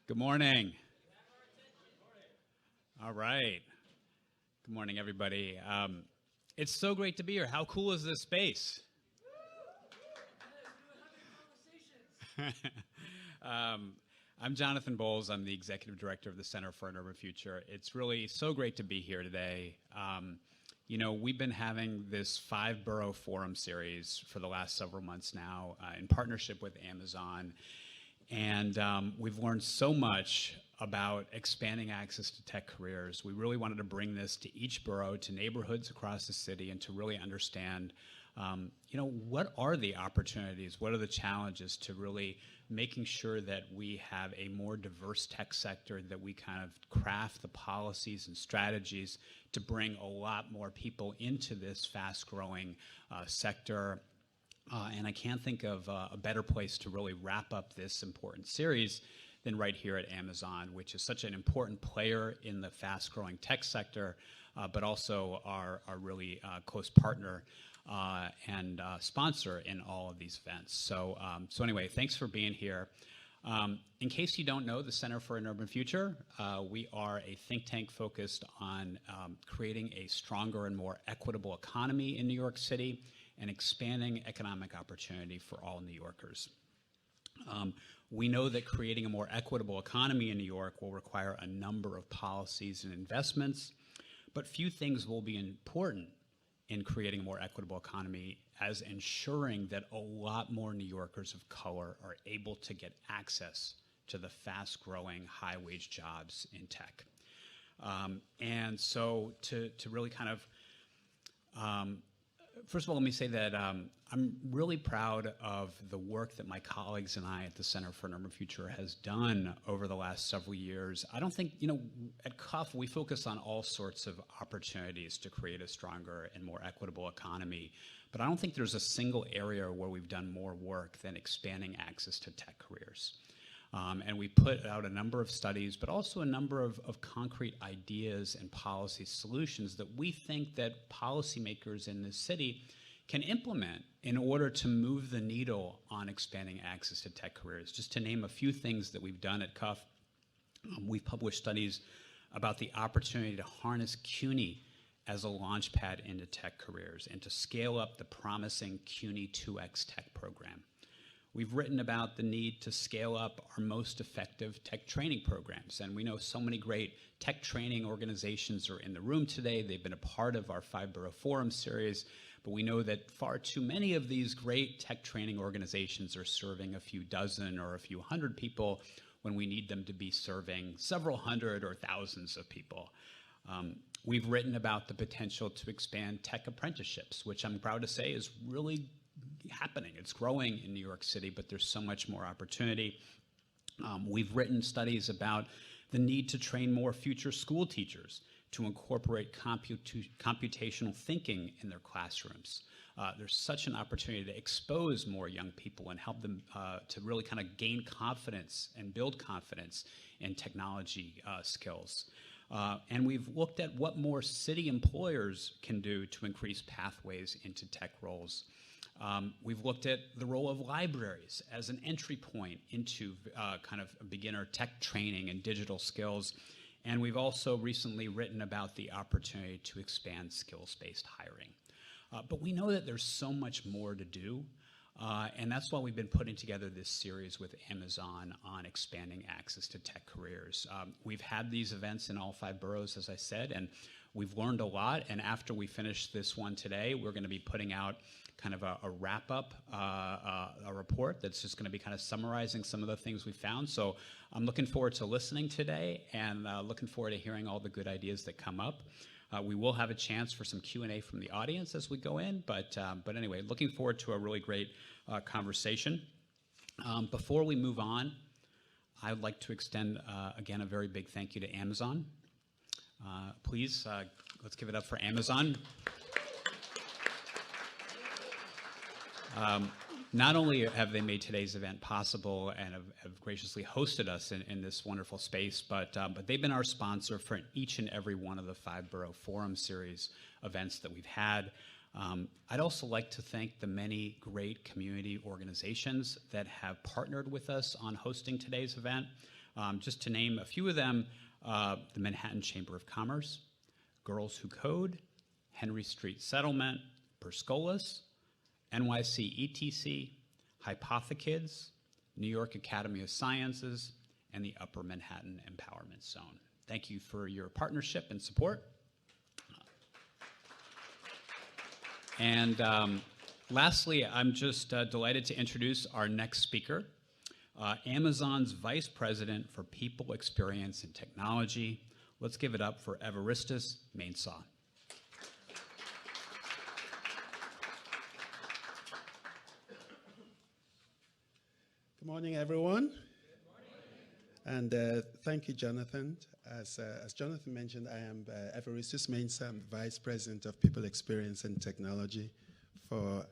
Good morning. All right. Good morning, everybody. It's so great to be here. How cool is this space? I'm Jonathan Bowles. I'm the Executive Director of the Center for an Urban Future. It's really so great to be here today. We've been having this five-borough forum series for the last several months now in partnership with Amazon. And we've learned so much about expanding access to tech careers. We really wanted to bring this to each borough, to neighborhoods across the city, and to really understand, what are the opportunities, what are the challenges to really making sure that we have a more diverse tech sector, that we kind of craft the policies and strategies to bring a lot more people into this fast-growing sector. And I can't think of a better place to really wrap up this important series than right here at Amazon, which is such an important player in the fast-growing tech sector, but also our really close partner and sponsor in all of these events. So anyway, thanks for being here. In case you don't know, the Center for an Urban Future, we are a think tank focused on creating a stronger and more equitable economy in New York City and expanding economic opportunity for all New Yorkers. We know that creating a more equitable economy in New York will require a number of policies and investments, but few things will be important in creating a more equitable economy as ensuring that a lot more New Yorkers of color are able to get access to the fast-growing, high-wage jobs in tech. And so to really kind of first of all, let me say that I'm really proud of the work that my colleagues and I at the Center for an Urban Future has done over the last several years. I don't think, at CUF, we focus on all sorts of opportunities to create a stronger and more equitable economy, but I don't think there's a single area where we've done more work than expanding access to tech careers. And we put out a number of studies, but also a number of concrete ideas and policy solutions that we think that policymakers in this city can implement in order to move the needle on expanding access to tech careers. Just to name a few things that we've done at CUF, we've published studies about the opportunity to harness CUNY as a launch pad into tech careers and to scale up the promising CUNY 2X Tech program. We've written about the need to scale up our most effective tech training programs, and we know so many great tech training organizations are in the room today. They've been a part of our five-borough forum series, but we know that far too many of these great tech training organizations are serving a few dozen or a few hundred people when we need them to be serving several hundred or thousands of people. We've written about the potential to expand tech apprenticeships, which I'm proud to say is really happening. It's growing in New York City, but there's so much more opportunity. We've written studies about the need to train more future school teachers to incorporate computational thinking in their classrooms. There's such an opportunity to expose more young people and help them to really kind of gain confidence and build confidence in technology skills. And we've looked at what more city employers can do to increase pathways into tech roles. We've looked at the role of libraries as an entry point into kind of beginner tech training and digital skills. And we've also recently written about the opportunity to expand skills-based hiring. But we know that there's so much more to do. And that's why we've been putting together this series with Amazon on expanding access to tech careers. We've had these events in all five boroughs, as I said, and we've learned a lot. And after we finish this one today, we're going to be putting out kind of a wrap-up, a report that's just going to be kind of summarizing some of the things we found. So I'm looking forward to listening today and looking forward to hearing all the good ideas that come up. We will have a chance for some Q&A from the audience as we go in, but anyway, looking forward to a really great conversation. Before we move on, I would like to extend, again, a very big thank you to Amazon. Please, let's give it up for Amazon. Not only have they made today's event possible and have graciously hosted us in this wonderful space, but they've been our sponsor for each and every one of the five-borough forum series events that we've had. I'd also like to thank the many great community organizations that have partnered with us on hosting today's event. Just to name a few of them, the Manhattan Chamber of Commerce, Girls Who Code, Henry Street Settlement, Perscolas, NYC ETC, Hypothekids, New York Academy of Sciences, and the Upper Manhattan Empowerment Zone. Thank you for your partnership and support. And lastly, I'm just delighted to introduce our next speaker, Amazon's Vice President for People Experience and Technology. Let's give it up for Evaristus Mensah. Good morning, everyone. Good morning. And thank you, Jonathan. As Jonathan mentioned, I am Evaristus Mensah. I'm Vice President of People Experience and Technology for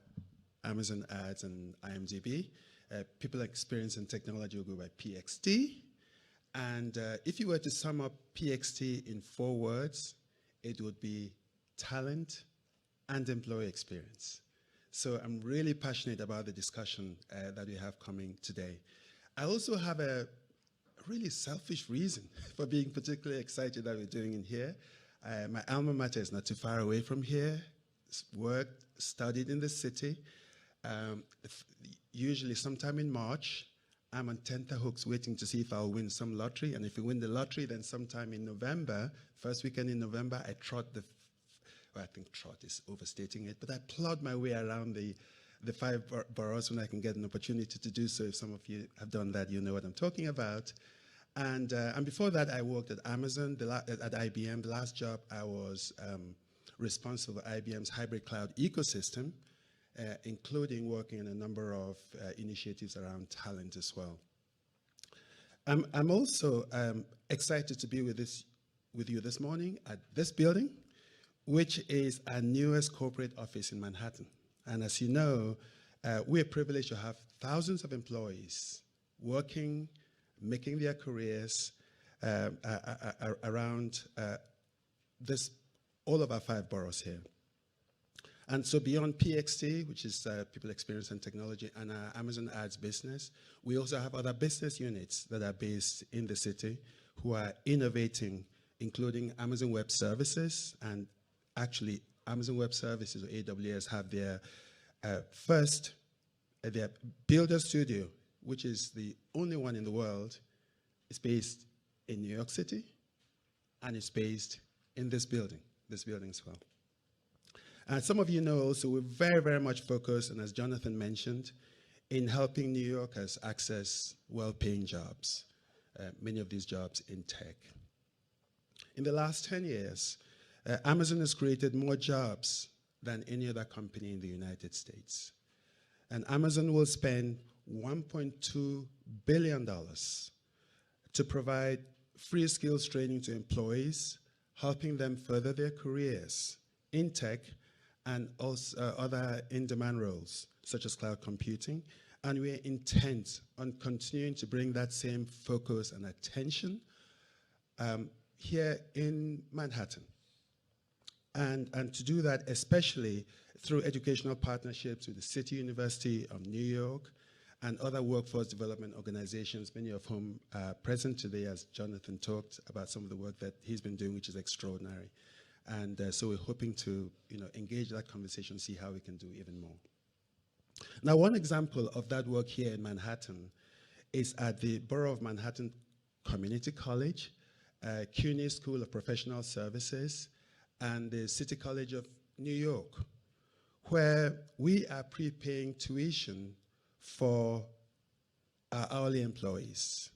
Amazon Ads and IMDb. People Experience and Technology will go by PXT. And if you were to sum up PXT in 4 words, it would be talent and employee experience. So I'm really passionate about the discussion that we have coming today. I also have a really selfish reason for being particularly excited that we're doing it here. My alma mater is not too far away from here. Worked, studied in the city. Usually sometime in March, I'm on tenterhooks waiting to see if I'll win some lottery. And if we win the lottery, then sometime in November, first weekend in November, I trot the well, I think trot is overstating it, but I plod my way around the 5 boroughs when I can get an opportunity to do so. If some of you have done that, you know what I'm talking about. And before that, I worked at Amazon, at IBM. The last job, I was responsible for IBM's hybrid cloud ecosystem, including working on a number of initiatives around talent as well. I'm also excited to be with you this morning at this building, which is our newest corporate office in Manhattan. And as you know, we're privileged to have thousands of employees working, making their careers around all of our 5 boroughs here. And so beyond PXT, which is People Experience and Technology, and our Amazon Ads business, we also have other business units that are based in the city who are innovating, including Amazon Web Services. And actually, Amazon Web Services, or AWS, have their their Builder Studio, which is the only one in the world. It's based in New York City, and it's based in this building as well. And some of you know also we're very, very much focused, and as Jonathan mentioned, in helping New Yorkers access well-paying jobs, many of these jobs in tech. In the last 10 years, Amazon has created more jobs than any other company in the United States. And Amazon will spend $1.2 billion to provide free skills training to employees, helping them further their careers in tech and also other in-demand roles, such as cloud computing. And we're intent on continuing to bring that same focus and attention here in Manhattan. And to do that, especially through educational partnerships with the City University of New York and other workforce development organizations, many of whom are present today, as Jonathan talked about some of the work that he's been doing, which is extraordinary. And so we're hoping to engage that conversation, see how we can do even more. Now, one example of that work here in Manhattan is at the Borough of Manhattan Community College, CUNY School of Professional Services, and the City College of New York, where we are prepaying tuition for our hourly employees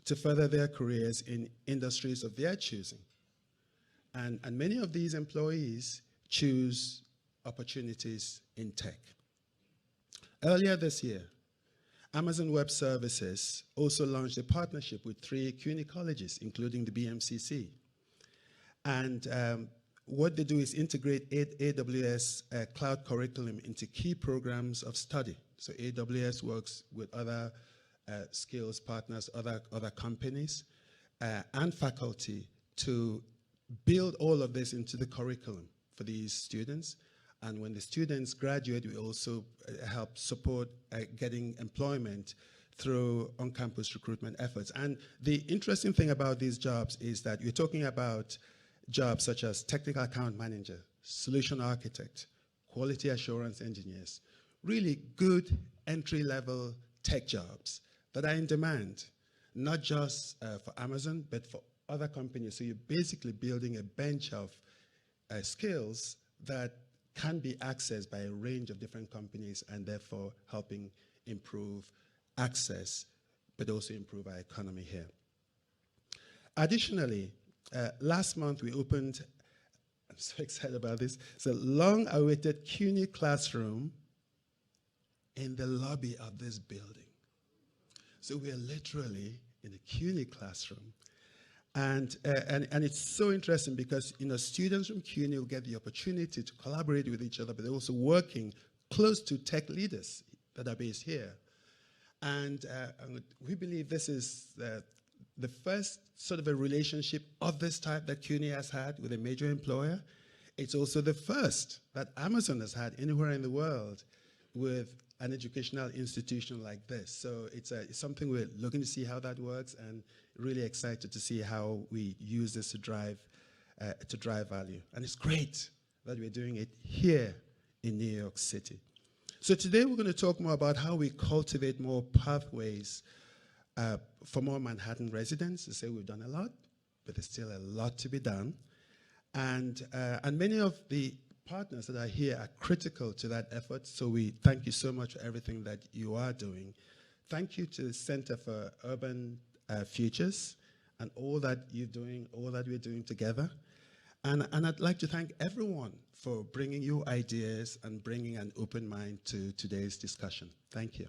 to further their careers in industries of their choosing. And many of these employees choose opportunities in tech. Earlier this year, Amazon Web Services also launched a partnership with 3 CUNY colleges, including the BMCC. And what they do is integrate AWS cloud curriculum into key programs of study. So AWS works with other skills partners, other companies, and faculty to build all of this into the curriculum for these students. And when the students graduate, we also help support getting employment through on-campus recruitment efforts. And the interesting thing about these jobs is that you're talking about jobs such as technical account manager, solution architect, quality assurance engineers, really good entry-level tech jobs that are in demand, not just for Amazon, but for other companies. So you're basically building a bench of skills that can be accessed by a range of different companies and therefore helping improve access, but also improve our economy here. Additionally, last month we opened, I'm so excited about this, it's a long-awaited CUNY classroom in the lobby of this building. So we're literally in a CUNY classroom. And it's so interesting because students from CUNY will get the opportunity to collaborate with each other, but they're also working close to tech leaders that are based here. And we believe this is the first sort of a relationship of this type that CUNY has had with a major employer. It's also the first that Amazon has had anywhere in the world with an educational institution like this. So it's something we're looking to see how that works, and really excited to see how we use this to drive value. And it's great that we're doing it here in New York City. So today we're going to talk more about how we cultivate more pathways for more Manhattan residents. To say we've done a lot, but there's still a lot to be done. And many of the partners that are here are critical to that effort, so we thank you so much for everything that you are doing. Thank you to the Center for Urban Futures and all that you're doing, all that we're doing together. And I'd like to thank everyone for bringing your ideas and bringing an open mind to today's discussion. Thank you.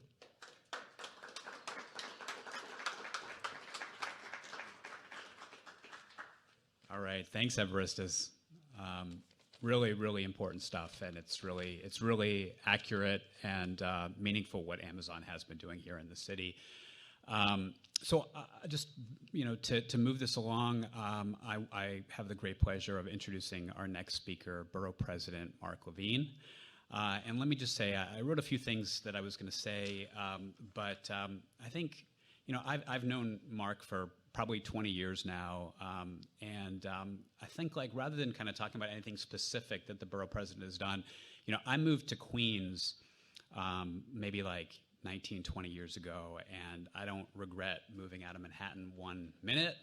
All right, thanks, Evaristus. Really, really important stuff, and it's really accurate and meaningful what Amazon has been doing here in the city. So just to move this along, I have the great pleasure of introducing our next speaker, Borough President Mark Levine. And let me just say, I wrote a few things that I was going to say, but I think I've known Mark for probably 20 years now, and I think rather than kind of talking about anything specific that the borough president has done, I moved to Queens maybe 19, 20 years ago, and I don't regret moving out of Manhattan 1 minute,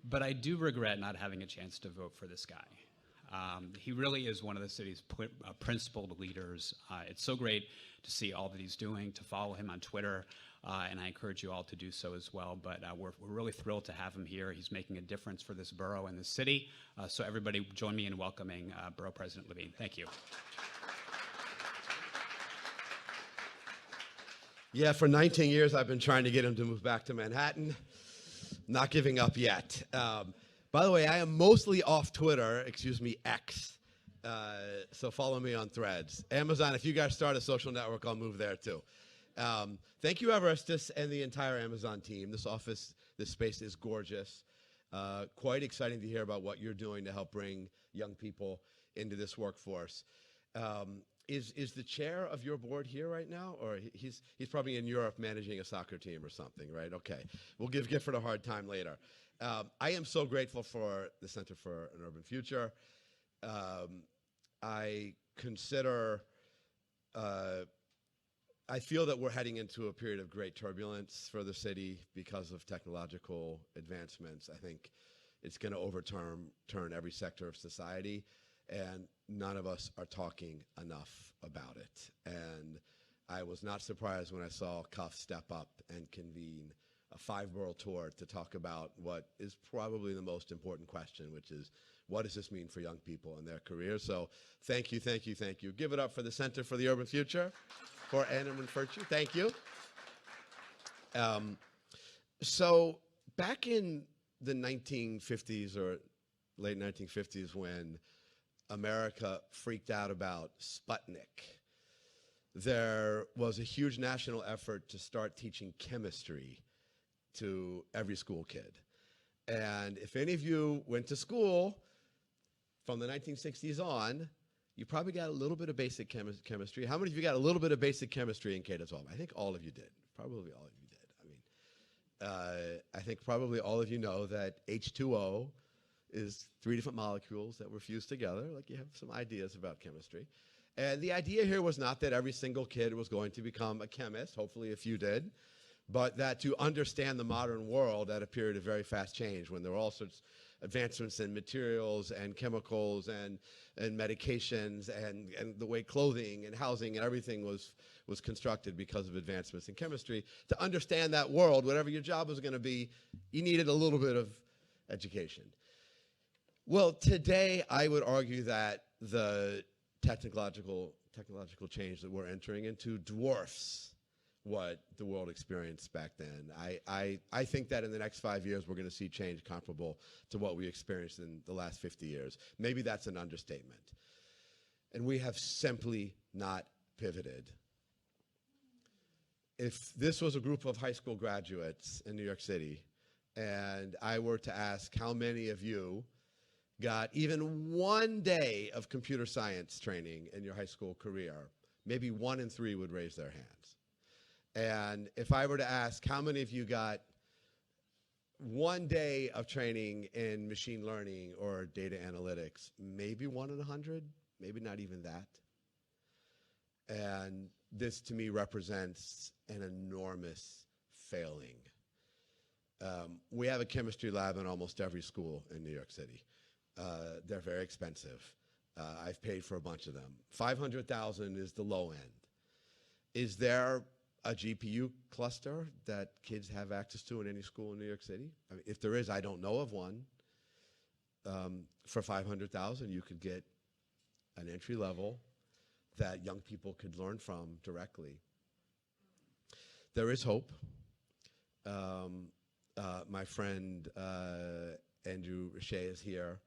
but I do regret not having a chance to vote for this guy. He really is one of the city's principled leaders. It's so great to see all that he's doing, to follow him on Twitter, and I encourage you all to do so as well. But we're really thrilled to have him here. He's making a difference for this borough and this city. So everybody join me in welcoming Borough President Levine. Thank you. Yeah, for 19 years I've been trying to get him to move back to Manhattan. Not giving up yet. By the way, I am mostly off Twitter, X. So follow me on Threads. Amazon, if you guys start a social network, I'll move there too. Thank you, Evaristus, and the entire Amazon team. This space is gorgeous. Quite exciting to hear about what you're doing to help bring young people into this workforce. Is the chair of your board here right now? Or he's probably in Europe managing a soccer team or something, right? Okay. We'll give Gifford a hard time later. I am so grateful for the Center for an Urban Future. I consider, I feel that we're heading into a period of great turbulence for the city because of technological advancements. I think it's going to overturn every sector of society, and none of us are talking enough about it. And I was not surprised when I saw Cuff step up and convene a five-borough tour to talk about what is probably the most important question, which is, what does this mean for young people and their careers? So thank you, thank you, thank you. Give it up for the Center for the Urban Future, for Anna Virtue. Thank you. So back in the 1950s or late 1950s, when America freaked out about Sputnik, there was a huge national effort to start teaching chemistry to every school kid. And if any of you went to school from the 1960s on, you probably got a little bit of basic chemistry. How many of you got a little bit of basic chemistry in K-12? I think all of you did. Probably all of you I think probably all of you know that H2O is 3 different molecules that were fused together, like you have some ideas about chemistry. And the idea here was not that every single kid was going to become a chemist, hopefully a few did, but that to understand the modern world at a period of very fast change, when there were all sorts of advancements in materials and chemicals and medications and the way clothing and housing and everything was constructed because of advancements in chemistry. To understand that world, whatever your job was going to be, you needed a little bit of education. Well, today I would argue that the technological change that we're entering into dwarfs what the world experienced back then. I think that in the next 5 years, we're going to see change comparable to what we experienced in the last 50 years. Maybe that's an understatement. And we have simply not pivoted. If this was a group of high school graduates in New York City, and I were to ask how many of you got even 1 day of computer science training in your high school career, maybe 1 in 3 would raise their hands. And if I were to ask how many of you got 1 day of training in machine learning or data analytics, maybe 1 in 100, maybe not even that. And this to me represents an enormous failing. We have a chemistry lab in almost every school in New York City. They're very expensive. I've paid for a bunch of them. $500,000 is the low end. Is there a GPU cluster that kids have access to in any school in New York City? I mean, if there is, I don't know of one. For $500,000, you could get an entry level that young people could learn from directly. There is hope. My friend Andrew Richey is here,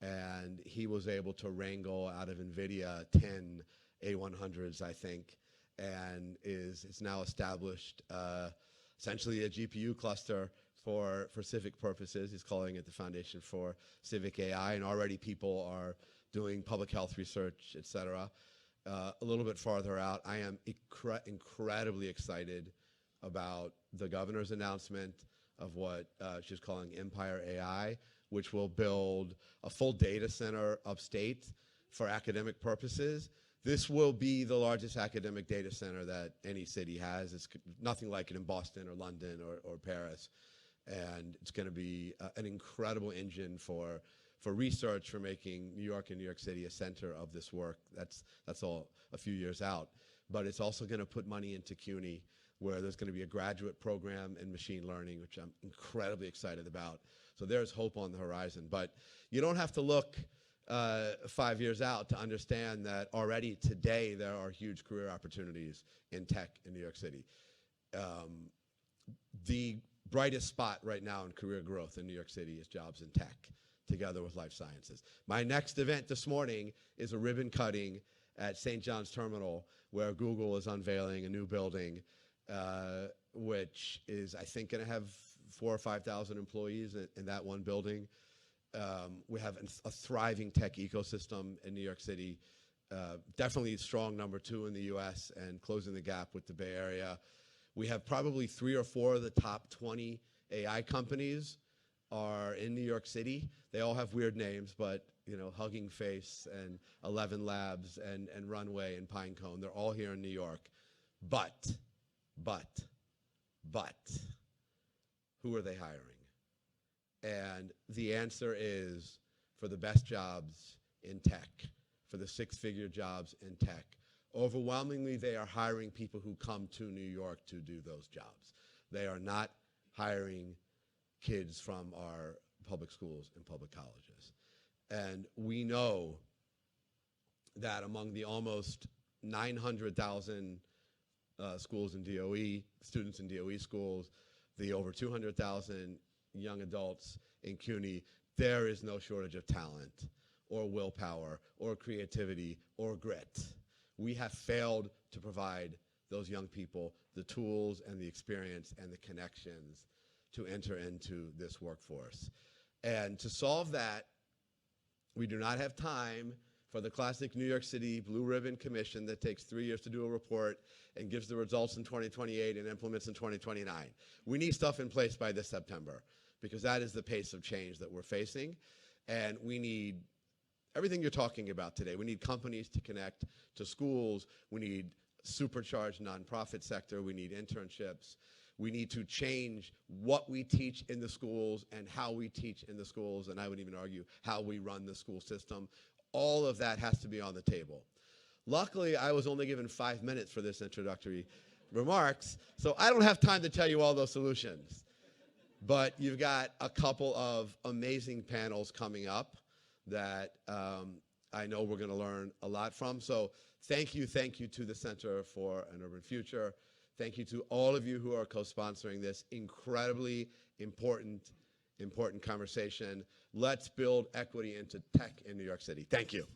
and he was able to wrangle out of NVIDIA 10 A100s, I think, and is now established essentially a GPU cluster for civic purposes. He's calling it the Foundation for Civic AI, and already people are doing public health research, et cetera. A little bit farther out, I am incredibly excited about the governor's announcement of what she's calling Empire AI, which will build a full data center upstate for academic purposes. This will be the largest academic data center that any city has. It's nothing like it in Boston or London or Paris. And it's going to be an incredible engine for research, for making New York and New York City a center of this work. That's all a few years out. But it's also going to put money into CUNY, where there's going to be a graduate program in machine learning, which I'm incredibly excited about. So there's hope on the horizon. But you don't have to look 5 years out to understand that already today there are huge career opportunities in tech in New York City. The brightest spot right now in career growth in New York City is jobs in tech, together with life sciences. My next event this morning is a ribbon cutting at St. John's Terminal, where Google is unveiling a new building, which is, I think, going to have 4,000 or 5,000 employees in that one building. We have a thriving tech ecosystem in New York City, definitely strong number 2 in the US and closing the gap with the Bay Area. We have probably 3 or 4 of the top 20 AI companies are in New York City. They all have weird names, but Hugging Face and 11 Labs and Runway and Pinecone, they're all here in New York. But, who are they hiring? And the answer is, for the best jobs in tech, for the 6-figure jobs in tech, overwhelmingly they are hiring people who come to New York to do those jobs. They are not hiring kids from our public schools and public colleges. And we know that among the almost 900,000 schools in DOE, students in DOE schools, the over 200,000 young adults in CUNY, there is no shortage of talent or willpower or creativity or grit. We have failed to provide those young people the tools and the experience and the connections to enter into this workforce. And to solve that, we do not have time for the classic New York City Blue Ribbon Commission that takes 3 years to do a report and gives the results in 2028 and implements in 2029. We need stuff in place by this September because that is the pace of change that we're facing. And we need everything you're talking about today. We need companies to connect to schools. We need supercharged nonprofit sector. We need internships. We need to change what we teach in the schools and how we teach in the schools, and I would even argue how we run the school system. All of that has to be on the table. Luckily, I was only given 5 minutes for this introductory remarks, so I don't have time to tell you all those solutions. But you've got a couple of amazing panels coming up that I know we're going to learn a lot from. So thank you to the Center for an Urban Future. Thank you to all of you who are co-sponsoring this incredibly important conversation. Let's build equity into tech in New York City. Thank you.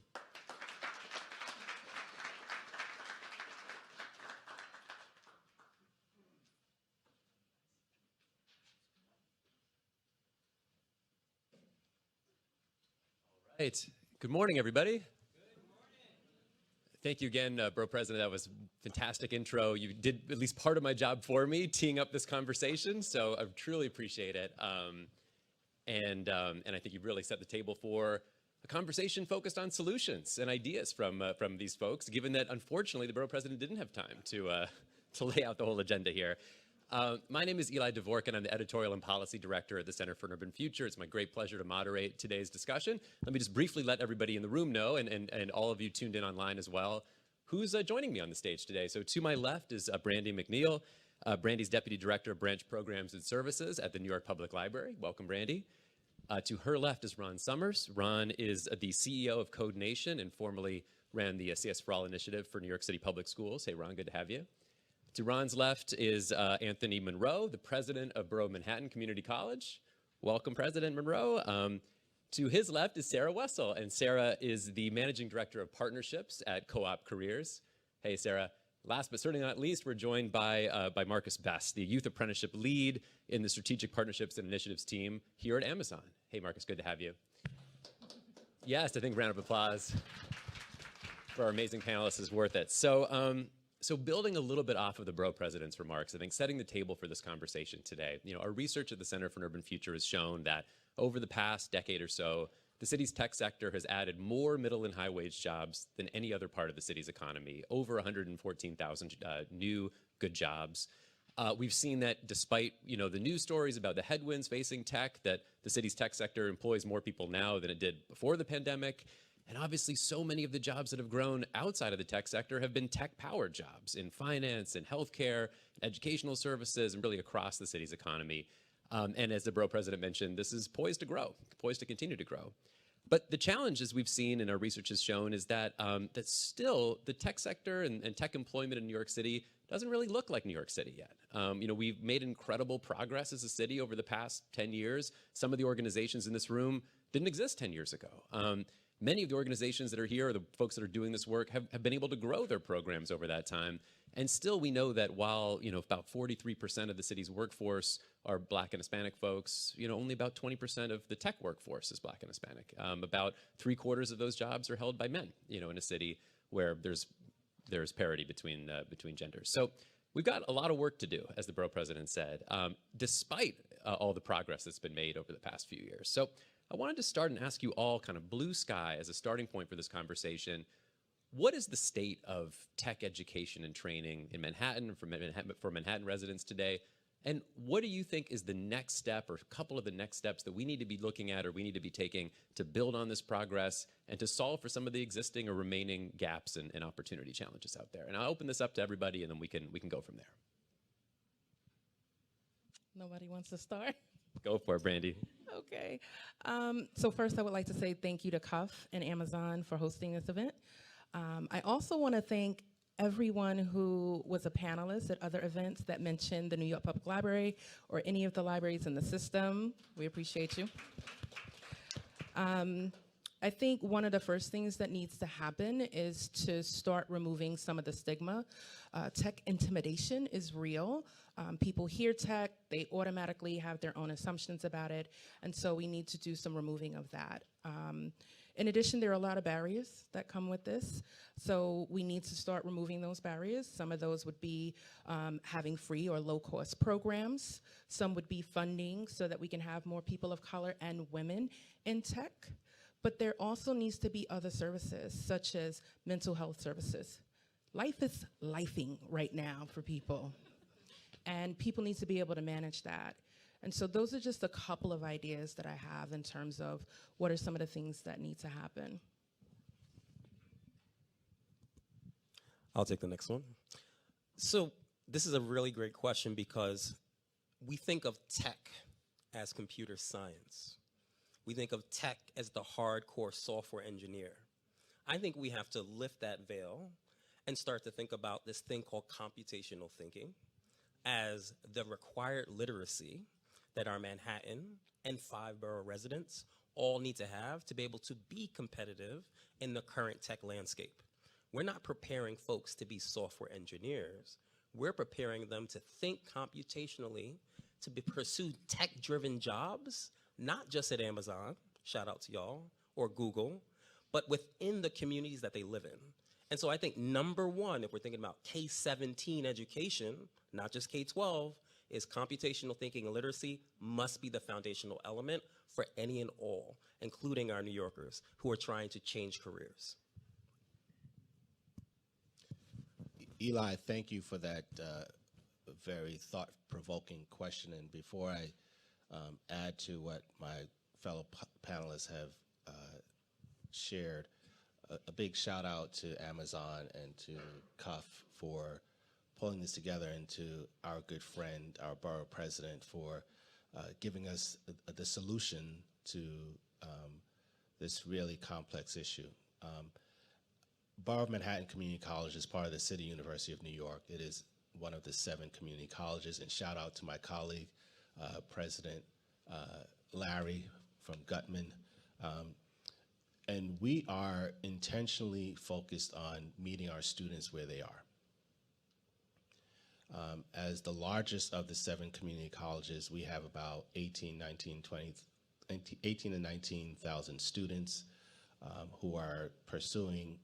All right. Good morning, everybody. Thank you again, Borough President. That was a fantastic intro. You did at least part of my job for me, teeing up this conversation, so I truly appreciate it. And I think you've really set the table for a conversation focused on solutions and ideas from these folks, given that, unfortunately, the Borough President didn't have time to lay out the whole agenda here. My name is Eli Dvorkin. I'm the Editorial and Policy Director at the Center for an Urban Future. It's my great pleasure to moderate today's discussion. Let me just briefly let everybody in the room know, and all of you tuned in online as well, who's joining me on the stage today. So to my left is Brandy McNeil. Brandy's Deputy Director of Branch Programs and Services at the New York Public Library. Welcome, Brandy. To her left is Ron Summers. Ron is the CEO of Code Nation and formerly ran the CS for All initiative for New York City Public Schools. Hey, Ron, good to have you. To Ron's left is Anthony Monroe, the president of Borough of Manhattan Community College. Welcome, President Monroe. To his left is Sarah Wessel, and Sarah is the managing director of partnerships at Co-op Careers. Hey, Sarah. Last but certainly not least, we're joined by Marcus Best, the youth apprenticeship lead in the strategic partnerships and initiatives team here at Amazon. Hey, Marcus, good to have you. Yes, I think a round of applause for our amazing panelists is worth it. So building a little bit off of the Borough President's remarks, I think setting the table for this conversation today, our research at the Center for an Urban Future has shown that over the past decade or so, the city's tech sector has added more middle and high wage jobs than any other part of the city's economy, over 114,000 new good jobs. We've seen that despite the news stories about the headwinds facing tech, that the city's tech sector employs more people now than it did before the pandemic. And obviously, so many of the jobs that have grown outside of the tech sector have been tech-powered jobs in finance and healthcare, educational services, and really across the city's economy. And as the Borough President mentioned, this is poised to grow, poised to continue to grow. But the challenge, as we've seen and our research has shown, is that that still the tech sector and tech employment in New York City doesn't really look like New York City yet. We've made incredible progress as a city over the past 10 years. Some of the organizations in this room didn't exist 10 years ago. Many of the organizations that are here, or the folks that are doing this work, have been able to grow their programs over that time. And still, we know that while about 43% of the city's workforce are Black and Hispanic folks, only about 20% of the tech workforce is Black and Hispanic. About 3/4 of those jobs are held by men, in a city where there's parity between genders. So we've got a lot of work to do, as the Borough President said, despite all the progress that's been made over the past few years. So I wanted to start and ask you all, kind of blue sky as a starting point for this conversation. What is the state of tech education and training in Manhattan for Manhattan residents today? And what do you think is the next step, or a couple of the next steps that we need to be looking at or we need to be taking to build on this progress and to solve for some of the existing or remaining gaps and opportunity challenges out there? And I'll open this up to everybody, and then we can go from there. Nobody wants to start? Go for it, Brandy. Okay. So first, I would like to say thank you to Cuff and Amazon for hosting this event. I also want to thank everyone who was a panelist at other events that mentioned the New York Public Library or any of the libraries in the system. We appreciate you. I think one of the first things that needs to happen is to start removing some of the stigma. Tech intimidation is real. People hear tech, they automatically have their own assumptions about it, and so we need to do some removing of that. In addition, there are a lot of barriers that come with this. So we need to start removing those barriers. Some of those would be having free or low-cost programs. Some would be funding so that we can have more people of color and women in tech. But there also needs to be other services, such as mental health services. Life is lifing right now for people, and people need to be able to manage that. And so those are just a couple of ideas that I have in terms of what are some of the things that need to happen. I'll take the next one. So this is a really great question because we think of tech as computer science. We think of tech as the hardcore software engineer. I think we have to lift that veil and start to think about this thing called computational thinking as the required literacy that our Manhattan and five-borough residents all need to have to be able to be competitive in the current tech landscape. We're not preparing folks to be software engineers. We're preparing them to think computationally, to pursue tech-driven jobs, not just at Amazon, shout out to y'all, or Google, but within the communities that they live in. And so I think number one, if we're thinking about K-17 education, not just K-12, is computational thinking and literacy must be the foundational element for any and all, including our New Yorkers who are trying to change careers. Eli, thank you for that very thought-provoking question. And before I add to what my fellow panelists have shared, a big shout out to Amazon and to Cuff for pulling this together, and to our good friend, our borough president, for giving us the solution to this really complex issue. Borough of Manhattan Community College is part of the City University of New York. It is one of the 7 community colleges, and shout out to my colleague, President Larry from Gutman. And we are intentionally focused on meeting our students where they are. As the largest of the 7 community colleges, we have about 18 to 19,000 students who are pursuing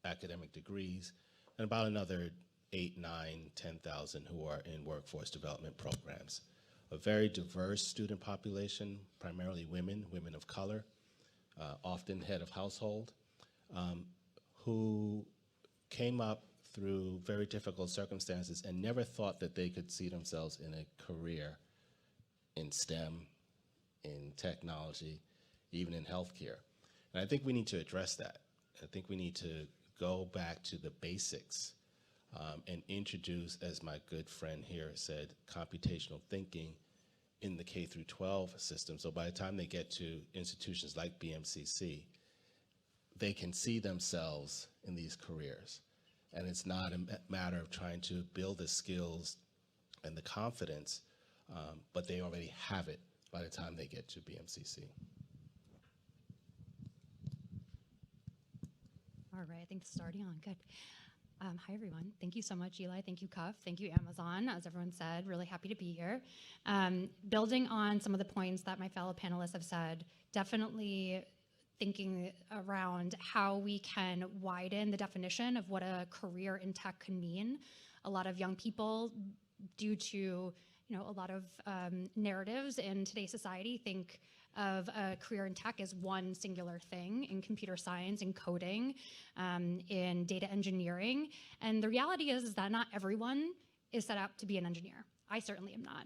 academic degrees, and about another 8, 9, 10,000 who are in workforce development programs. A very diverse student population, primarily women of color, often head of household, who came up through very difficult circumstances and never thought that they could see themselves in a career in STEM, in technology, even in healthcare. And I think we need to address that. I think we need to go back to the basics and introduce, as my good friend here said, computational thinking in the K through 12 system. So by the time they get to institutions like BMCC, they can see themselves in these careers. And it's not a matter of trying to build the skills and the confidence, but they already have it by the time they get to BMCC. All right, I think this is already on. Good. Hi, everyone. Thank you so much, Eli. Thank you, Cuff. Thank you, Amazon. As everyone said, really happy to be here. Building on some of the points that my fellow panelists have said, definitely thinking around how we can widen the definition of what a career in tech can mean. A lot of young people, due to a lot of narratives in today's society, think of a career in tech as one singular thing, in computer science, in coding, in data engineering. And the reality is that not everyone is set up to be an engineer. I certainly am not.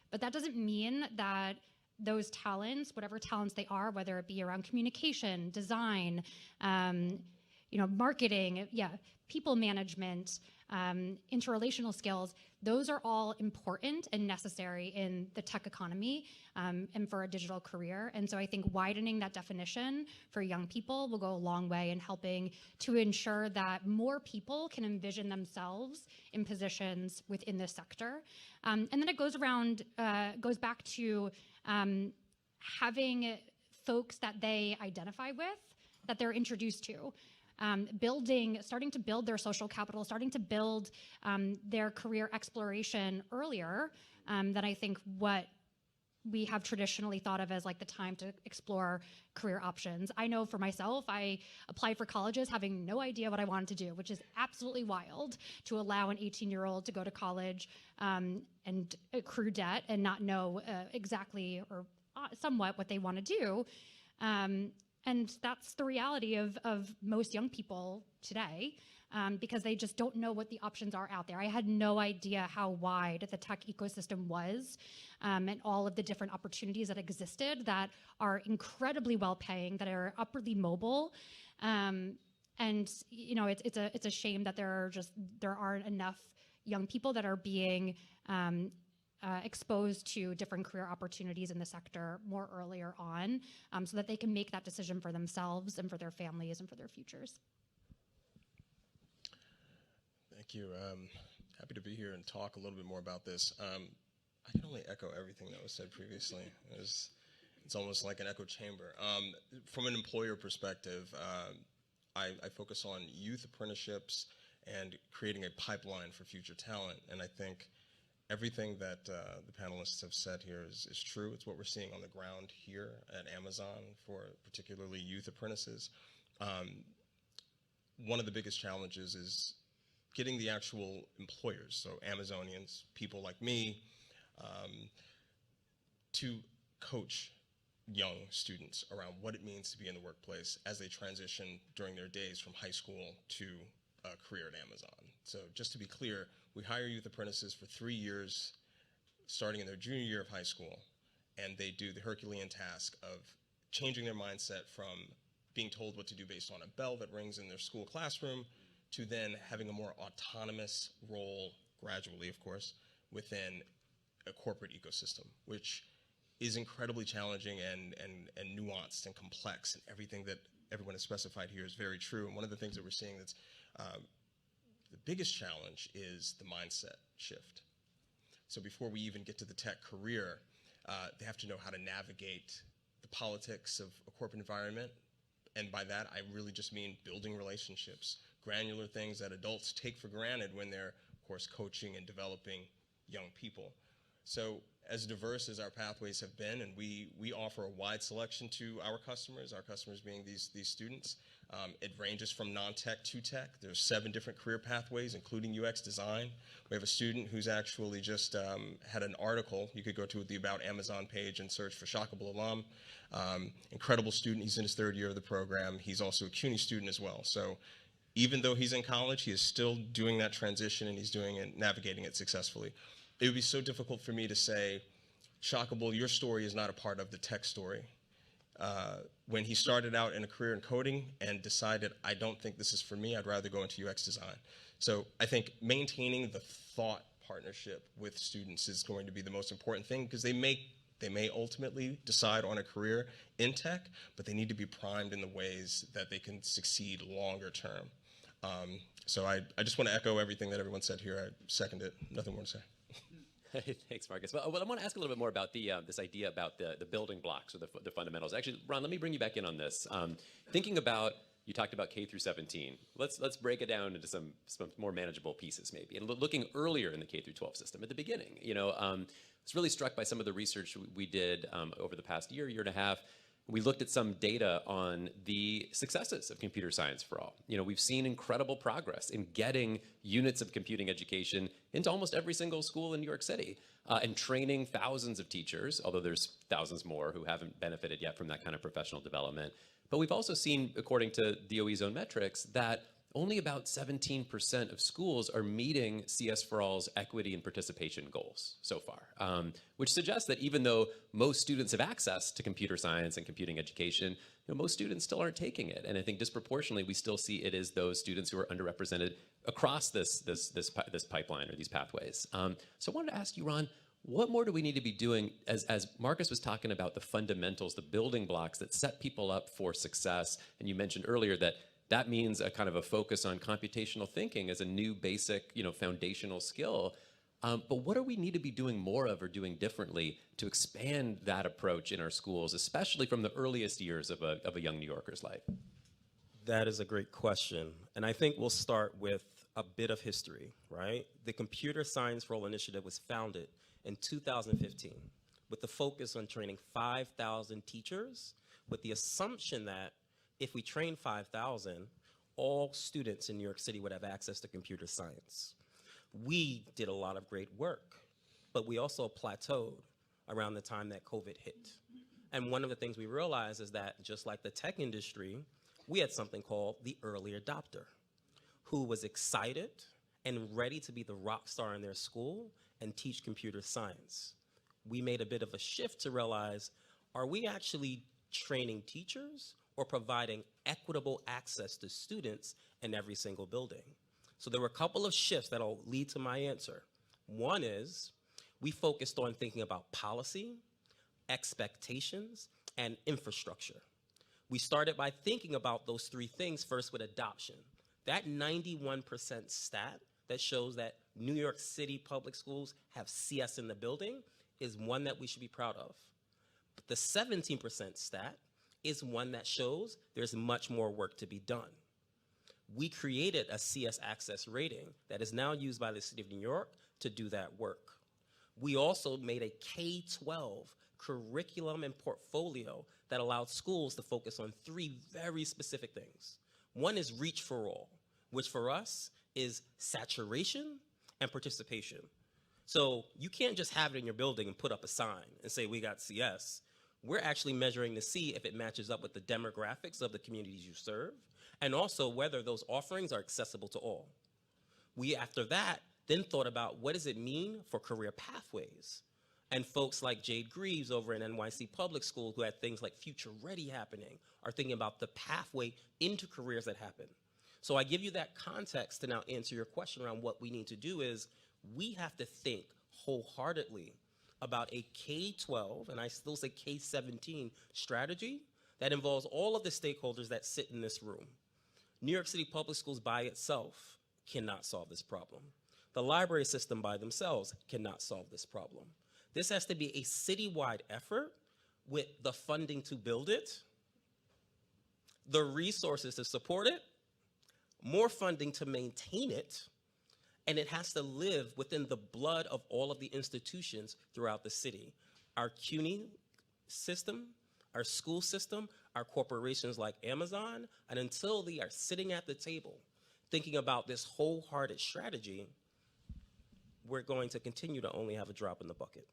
But that doesn't mean that those talents, whatever talents they are, whether it be around communication, design, marketing, people management, interrelational skills, those are all important and necessary in the tech economy and for a digital career. And so I think widening that definition for young people will go a long way in helping to ensure that more people can envision themselves in positions within this sector. And then it goes back to having folks that they identify with, that they're introduced to. Starting to build their social capital, starting to build their career exploration earlier than I think what we have traditionally thought of as like the time to explore career options. I know for myself, I applied for colleges having no idea what I wanted to do, which is absolutely wild to allow an 18-year-old to go to college and accrue debt and not know exactly or somewhat what they want to do. And that's the reality of most young people today. Because they just don't know what the options are out there. I had no idea how wide the tech ecosystem was and all of the different opportunities that existed that are incredibly well-paying, that are upwardly mobile. And you know, it's a shame that there aren't enough young people that are being exposed to different career opportunities in the sector more earlier on, so that they can make that decision for themselves and for their families and for their futures. Thank you. Happy to be here and talk a little bit more about this. I can only echo everything that was said previously. It's almost like an echo chamber. From an employer perspective, I focus on youth apprenticeships and creating a pipeline for future talent. And I think everything that the panelists have said here is true. It's what we're seeing on the ground here at Amazon for particularly youth apprentices. One of the biggest challenges is getting the actual employers, so Amazonians, people like me, to coach young students around what it means to be in the workplace as they transition during their days from high school to a career at Amazon. So just to be clear, we hire youth apprentices for 3 years, starting in their junior year of high school, and they do the Herculean task of changing their mindset from being told what to do based on a bell that rings in their school classroom to then having a more autonomous role, gradually, of course, within a corporate ecosystem, which is incredibly challenging and nuanced and complex, and everything that everyone has specified here is very true. And one of the things that we're seeing that's the biggest challenge is the mindset shift. So before we even get to the tech career, they have to know how to navigate the politics of a corporate environment. And by that, I really just mean building relationships, granular things that adults take for granted when they're, of course, coaching and developing young people. So as diverse as our pathways have been, and we offer a wide selection to our customers being these students. It ranges from non-tech to tech. There's 7 different career pathways, including UX design. We have a student who's actually just had an article. You could go to the About Amazon page and search for Shockable alum. Incredible student. He's in his 3rd year of the program. He's also a CUNY student as well. So even though he's in college, he is still doing that transition, and he's doing it, navigating it successfully. It would be so difficult for me to say, Shockable, your story is not a part of the tech story. When he started out in a career in coding and decided, I don't think this is for me, I'd rather go into UX design. So I think maintaining the thought partnership with students is going to be the most important thing, because they may ultimately decide on a career in tech, but they need to be primed in the ways that they can succeed longer term. So I just want to echo everything that everyone said here. I second it. Nothing more to say. Thanks, Marcus. Well, I want to ask a little bit more about this idea about the building blocks or the fundamentals. Actually, Ron, let me bring you back in on this. Thinking about, you talked about K through 17. Let's break it down into some more manageable pieces, maybe. And looking earlier in the K through 12 system, at the beginning, I was really struck by some of the research we did over the past year and a half. We looked at some data on the successes of computer science for all. We've seen incredible progress in getting units of computing education into almost every single school in New York City and training thousands of teachers, although there's thousands more who haven't benefited yet from that kind of professional development. But we've also seen, according to DOE's own metrics, that only about 17% of schools are meeting CS for All's equity and participation goals so far, which suggests that even though most students have access to computer science and computing education, most students still aren't taking it. And I think disproportionately, we still see it as those students who are underrepresented across this pipeline or these pathways. So I wanted to ask you, Ron, what more do we need to be doing as Marcus was talking about the fundamentals, the building blocks that set people up for success? And you mentioned earlier that means a kind of a focus on computational thinking as a new basic, foundational skill. But what do we need to be doing more of or doing differently to expand that approach in our schools, especially from the earliest years of a young New Yorker's life? That is a great question. And I think we'll start with a bit of history, right? The Computer Science for All Initiative was founded in 2015 with the focus on training 5,000 teachers, with the assumption that if we train 5,000, all students in New York City would have access to computer science. We did a lot of great work, but we also plateaued around the time that COVID hit. And one of the things we realized is that just like the tech industry, we had something called the early adopter, who was excited and ready to be the rock star in their school and teach computer science. We made a bit of a shift to realize, are we actually training teachers or providing equitable access to students in every single building? So there were a couple of shifts that'll lead to my answer. One is we focused on thinking about policy, expectations, and infrastructure. We started by thinking about those three things first with adoption. That 91% stat that shows that New York City public schools have CS in the building is one that we should be proud of. But the 17% stat is one that shows there's much more work to be done. We created a CS access rating that is now used by the City of New York to do that work. We also made a K-12 curriculum and portfolio that allowed schools to focus on three very specific things. One is reach for all, which for us is saturation and participation. So you can't just have it in your building and put up a sign and say, we got CS. We're actually measuring to see if it matches up with the demographics of the communities you serve, and also whether those offerings are accessible to all. We, after that, then thought about what does it mean for career pathways? And folks like Jade Greaves over in NYC Public School, who had things like Future Ready happening, are thinking about the pathway into careers that happen. So I give you that context to now answer your question around what we need to do is we have to think wholeheartedly about a K-12, and I still say K-17 strategy that involves all of the stakeholders that sit in this room. New York City Public Schools by itself cannot solve this problem. The library system by themselves cannot solve this problem. This has to be a citywide effort with the funding to build it, the resources to support it, more funding to maintain it, and it has to live within the blood of all of the institutions throughout the city. Our CUNY system, our school system, our corporations like Amazon, and until they are sitting at the table thinking about this wholehearted strategy, we're going to continue to only have a drop in the bucket.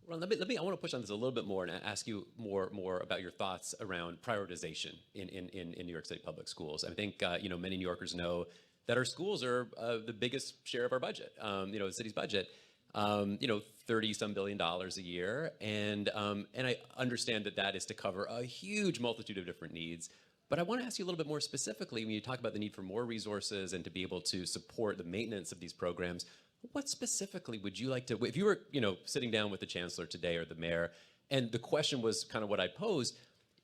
Ron, I want to push on this a little bit more and ask you more about your thoughts around prioritization in New York City public schools. I think many New Yorkers know that our schools are the biggest share of our budget, the city's budget, $30-some billion a year, and I understand that is to cover a huge multitude of different needs. But I want to ask you a little bit more specifically when you talk about the need for more resources and to be able to support the maintenance of these programs. What specifically would you like to, if you were, sitting down with the chancellor today or the mayor, and the question was kind of what I posed,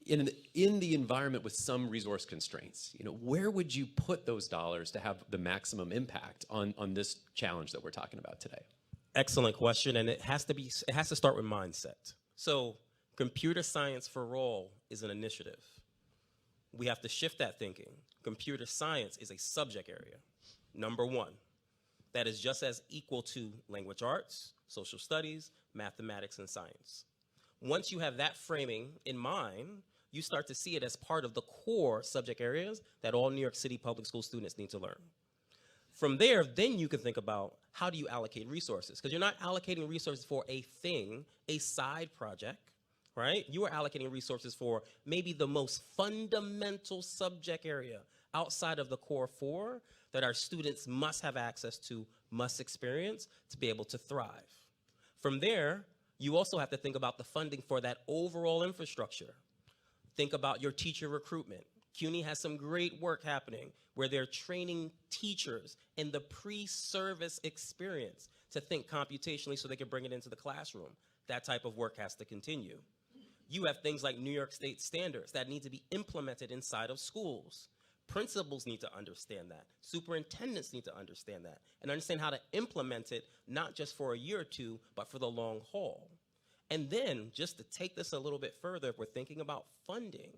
in the environment with some resource constraints, where would you put those dollars to have the maximum impact on this challenge that we're talking about today? Excellent question, and it has to start with mindset. So computer science for all is an initiative. We have to shift that thinking. Computer science is a subject area, number one. That is just as equal to language arts, social studies, mathematics, and science. Once you have that framing in mind, you start to see it as part of the core subject areas that all New York City public school students need to learn. From there, then you can think about how do you allocate resources? Because you're not allocating resources for a thing, a side project, right? You are allocating resources for maybe the most fundamental subject area outside of the core four that our students must have access to, must experience to be able to thrive. From there, you also have to think about the funding for that overall infrastructure. Think about your teacher recruitment. CUNY has some great work happening where they're training teachers in the pre-service experience to think computationally so they can bring it into the classroom. That type of work has to continue. You have things like New York State standards that need to be implemented inside of schools. Principals need to understand that. Superintendents need to understand that and understand how to implement it, not just for a year or two, but for the long haul. And then, just to take this a little bit further, if we're thinking about funding,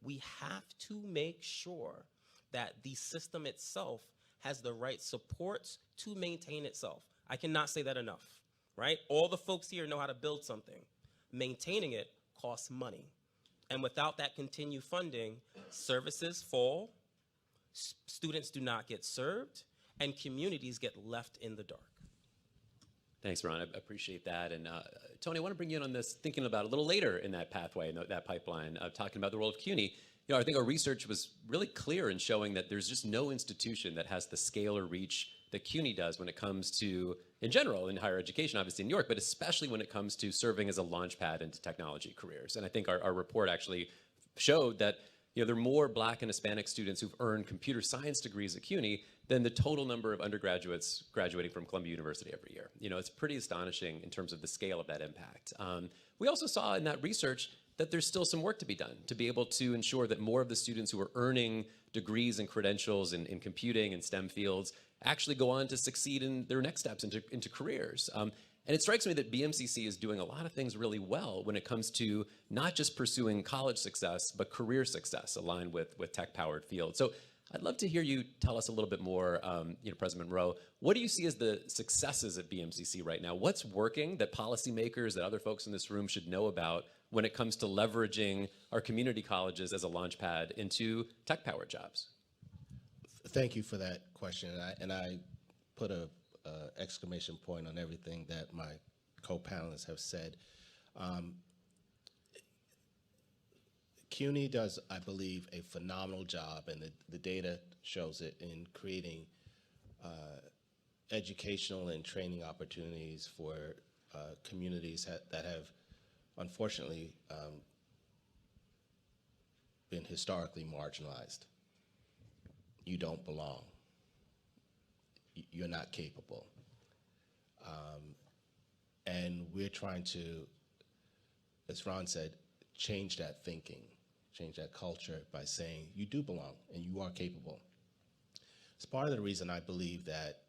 we have to make sure that the system itself has the right supports to maintain itself. I cannot say that enough. right? All the folks here know how to build something. Maintaining it costs money. And without that continued funding, services fall, students do not get served, and communities get left in the dark. Thanks, Ron. I appreciate that. And Tony, I want to bring you in on this, thinking about a little later in that pathway, in that pipeline, talking about the role of CUNY. You know, I think our research was really clear in showing that there's just no institution that has the scale or reach that CUNY does when it comes to, in general, in higher education, obviously in New York, but especially when it comes to serving as a launchpad into technology careers. And I think our report actually showed that, you know, there are more Black and Hispanic students who've earned computer science degrees at CUNY than the total number of undergraduates graduating from Columbia University every year. You know, it's pretty astonishing in terms of the scale of that impact. We also saw in that research that there's still some work to be done to be able to ensure that more of the students who are earning degrees and credentials in computing and STEM fields actually go on to succeed in their next steps into careers. And it strikes me that BMCC is doing a lot of things really well when it comes to not just pursuing college success, but career success aligned with tech-powered fields. So I'd love to hear you tell us a little bit more, you know, President Monroe, what do you see as the successes at BMCC right now? What's working that policymakers, that other folks in this room should know about when it comes to leveraging our community colleges as a launchpad into tech-powered jobs? Thank you for that question. And I put a exclamation point on everything that my co-panelists have said. CUNY does, I believe, a phenomenal job, and the data shows it, in creating educational and training opportunities for communities that have, unfortunately, been historically marginalized. You don't belong. You're not capable. And we're trying to, as Ron said, change that thinking, change that culture by saying you do belong and you are capable. It's part of the reason I believe that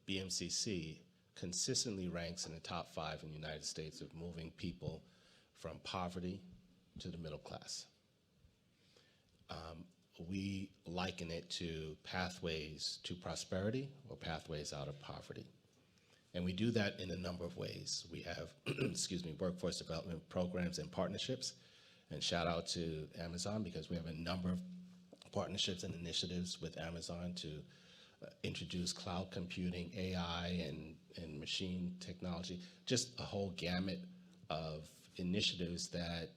BMCC consistently ranks in the top 5 in the United States of moving people from poverty to the middle class. We liken it to pathways to prosperity or pathways out of poverty. And we do that in a number of ways. We have, excuse me, workforce development programs and partnerships. And shout out to Amazon, because we have a number of partnerships and initiatives with Amazon to introduce cloud computing, AI, and machine technology, just a whole gamut of initiatives that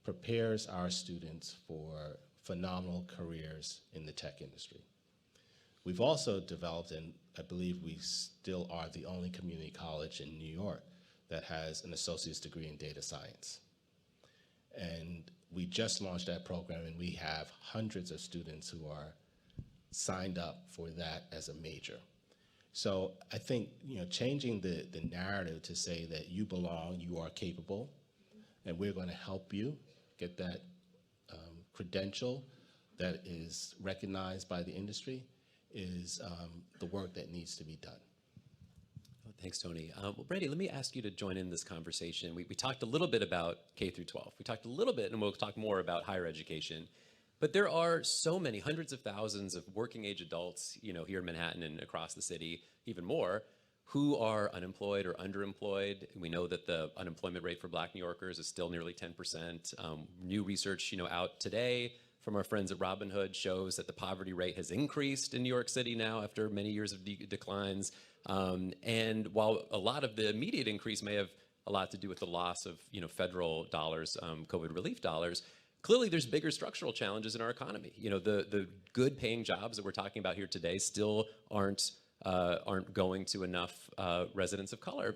prepares our students for phenomenal careers in the tech industry. We've also developed, and I believe we still are the only community college in New York that has an associate's degree in data science. And we just launched that program, and we have hundreds of students who are signed up for that as a major. So I think, you know, changing the narrative to say that you belong, you are capable, and we're going to help you get that credential that is recognized by the industry is the work that needs to be done. Thanks, Tony. Well, Brady, let me ask you to join in this conversation. We talked a little bit about K through 12. We talked a little bit, and we'll talk more about higher education. But there are so many, hundreds of thousands of working age adults, you know, here in Manhattan and across the city, even more, who are unemployed or underemployed. We know that the unemployment rate for Black New Yorkers is still nearly 10%. New research, you know, out today from our friends at Robin Hood shows that the poverty rate has increased in New York City now after many years of declines. And while a lot of the immediate increase may have a lot to do with the loss of, you know, federal dollars, COVID relief dollars, clearly there's bigger structural challenges in our economy. You know, the good paying jobs that we're talking about here today still aren't going to enough residents of color.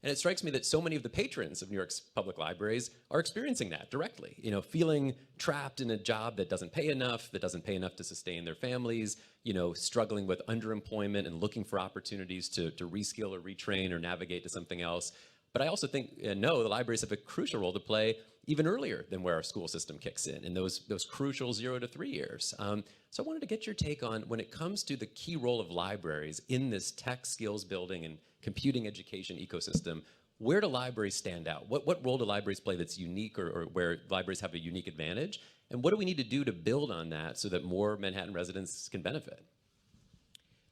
And it strikes me that so many of the patrons of New York's public libraries are experiencing that directly, you know, feeling trapped in a job that doesn't pay enough to sustain their families, you know, struggling with underemployment and looking for opportunities to reskill or retrain or navigate to something else. But I also think, no, the libraries have a crucial role to play even earlier than where our school system kicks in those crucial 0 to 3 years. So I wanted to get your take on when it comes to the key role of libraries in this tech skills building and computing education ecosystem. Where do libraries stand out? What role do libraries play that's unique or where libraries have a unique advantage? And what do we need to do to build on that so that more Manhattan residents can benefit?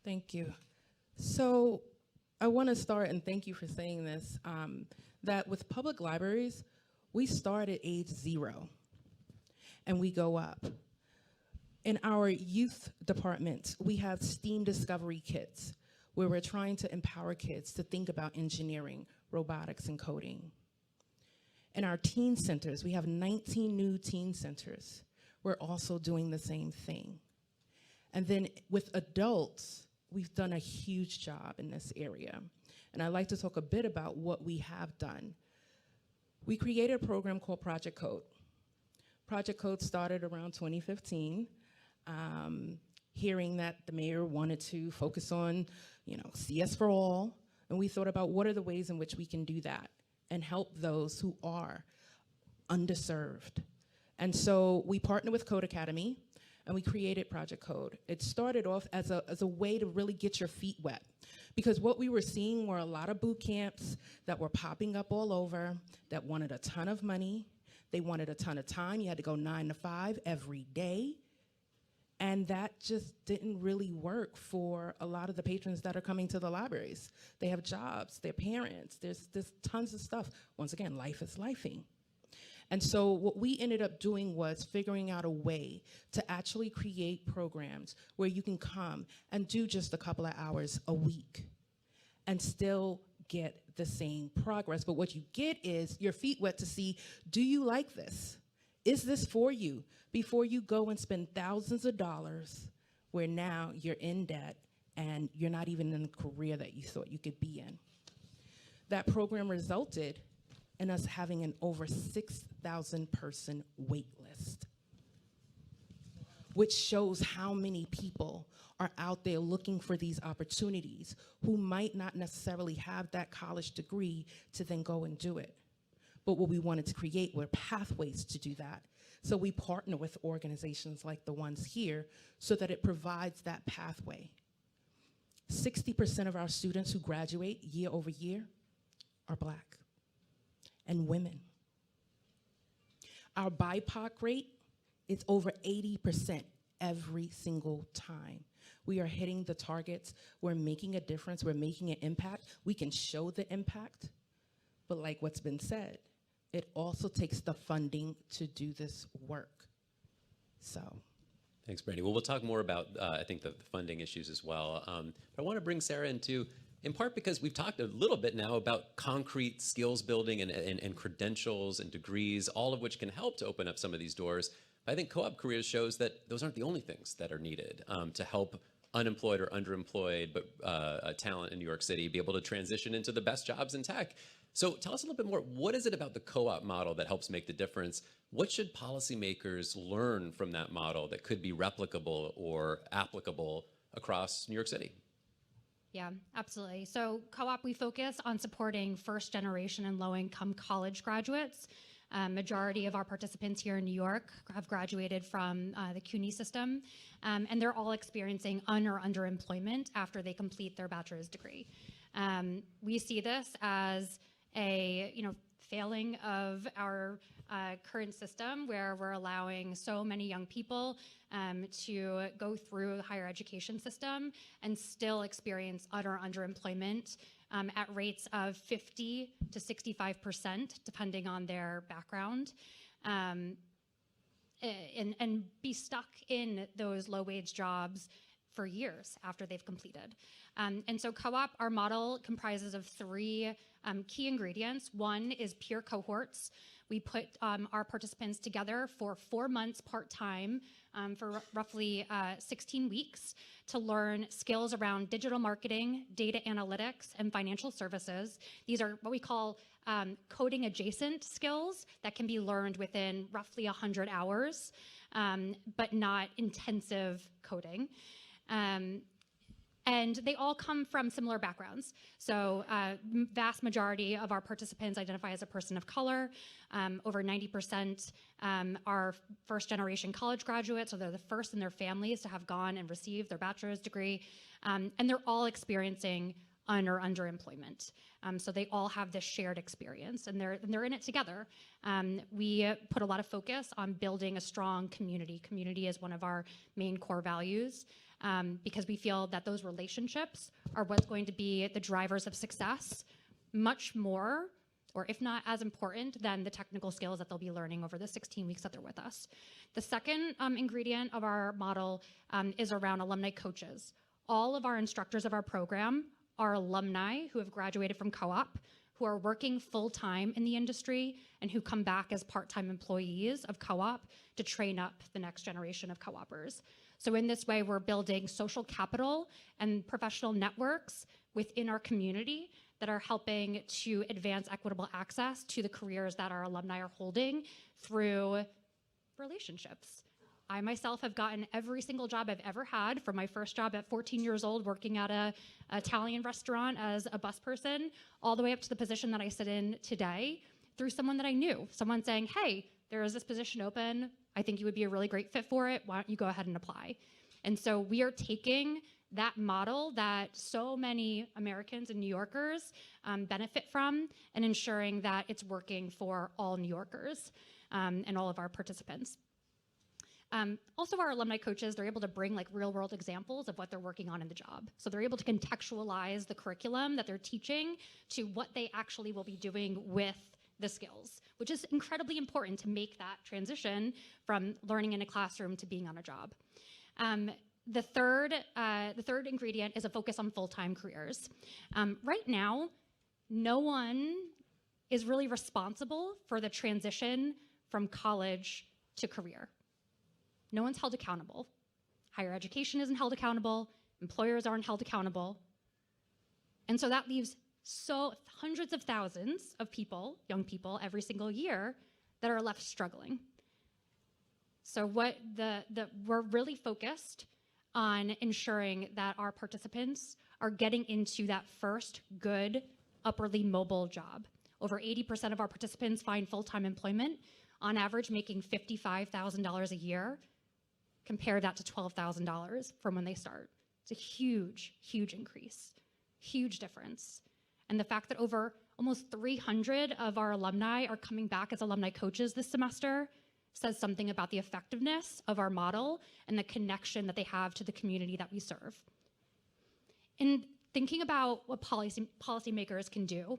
Thank you. So I want to start, and thank you for saying this, that with public libraries, we start at age 0 and we go up. In our youth department, we have STEAM discovery kits where we're trying to empower kids to think about engineering, robotics, and coding. In our teen centers, we have 19 new teen centers. We're also doing the same thing. And then with adults, we've done a huge job in this area. And I'd like to talk a bit about what we have done. We created a program called Project Code. Project Code started around 2015, hearing that the mayor wanted to focus on, CS for all, and we thought about what are the ways in which we can do that and help those who are underserved. And so we partnered with Code Academy, and we created Project Code. It started off as a way to really get your feet wet, because what we were seeing were a lot of boot camps that were popping up all over that wanted a ton of money. They wanted a ton of time. You had to go 9 to 5 every day. And that just didn't really work for a lot of the patrons that are coming to the libraries. They have jobs, they're parents, there's tons of stuff. Once again, life is lifing. And so what we ended up doing was figuring out a way to actually create programs where you can come and do just a couple of hours a week and still get the same progress. But what you get is your feet wet to see, do you like this? Is this for you? Before you go and spend thousands of dollars where now you're in debt and you're not even in the career that you thought you could be in. That program resulted in us having an over 6,000 person wait list, which shows how many people are out there looking for these opportunities who might not necessarily have that college degree to then go and do it. But what we wanted to create were pathways to do that. So we partner with organizations like the ones here so that it provides that pathway. 60% of our students who graduate year over year are Black and women. Our BIPOC rate is over 80% every single time. We are hitting the targets. We're making a difference. We're making an impact. We can show the impact. But like what's been said, it also takes the funding to do this work. So. Thanks, Brandy. Well, we'll talk more about, I think, the funding issues as well. But I want to bring Sarah in too, in part because we've talked a little bit now about concrete skills building and credentials and degrees, all of which can help to open up some of these doors. But I think Co-op Careers shows that those aren't the only things that are needed to help unemployed or underemployed but talent in New York City be able to transition into the best jobs in tech. So tell us a little bit more. What is it about the co-op model that helps make the difference? What should policymakers learn from that model that could be replicable or applicable across New York City? Yeah, absolutely. So co-op, we focus on supporting first generation and low income college graduates. Majority of our participants here in New York have graduated from the CUNY system, and they're all experiencing or underemployment after they complete their bachelor's degree. We see this as a failing of our current system, where we're allowing so many young people to go through the higher education system and still experience utter underemployment at rates of 50 to 65%, depending on their background, and be stuck in those low-wage jobs for years after they've completed. And so co-op, our model comprises of 3 key ingredients. One is peer cohorts. We put our participants together for 4 months part-time for roughly 16 weeks to learn skills around digital marketing, data analytics, and financial services. These are what we call coding adjacent skills that can be learned within roughly 100 hours, but not intensive coding. And they all come from similar backgrounds. So vast majority of our participants identify as a person of color. Over 90% are first generation college graduates, so they're the first in their families to have gone and received their bachelor's degree. And they're all experiencing underemployment. So they all have this shared experience, and they're in it together. We put a lot of focus on building a strong community. Community is one of our main core values. because we feel that those relationships are what's going to be the drivers of success much more, or if not as important, than the technical skills that they'll be learning over the 16 weeks that they're with us. The second ingredient of our model is around alumni coaches. All of our instructors of our program are alumni who have graduated from co-op, who are working full-time in the industry, and who come back as part-time employees of co-op to train up the next generation of co-opers. So in this way, we're building social capital and professional networks within our community that are helping to advance equitable access to the careers that our alumni are holding through relationships. I myself have gotten every single job I've ever had, from my first job at 14 years old working at an Italian restaurant as a bus person, all the way up to the position that I sit in today, through someone that I knew. Someone saying, hey, there is this position open. I think you would be a really great fit for it. Why don't you go ahead and apply? And so we are taking that model that so many Americans and New Yorkers benefit from, and ensuring that it's working for all New Yorkers and all of our participants. Also, our alumni coaches, they're able to bring like real world examples of what they're working on in the job. So they're able to contextualize the curriculum that they're teaching to what they actually will be doing with the skills, which is incredibly important to make that transition from learning in a classroom to being on a job. The third ingredient is a focus on full-time careers. Right now, no one is really responsible for the transition from college to career. No one's held accountable. Higher education isn't held accountable. Employers aren't held accountable. And so that leaves hundreds of thousands of people, young people, every single year that are left struggling. So we're really focused on ensuring that our participants are getting into that first good, upwardly mobile job. Over 80% of our participants find full-time employment, on average making $55,000 a year. Compare that to $12,000 from when they start. It's a huge, huge increase, huge difference. And the fact that over almost 300 of our alumni are coming back as alumni coaches this semester says something about the effectiveness of our model and the connection that they have to the community that we serve. In thinking about what policymakers can do,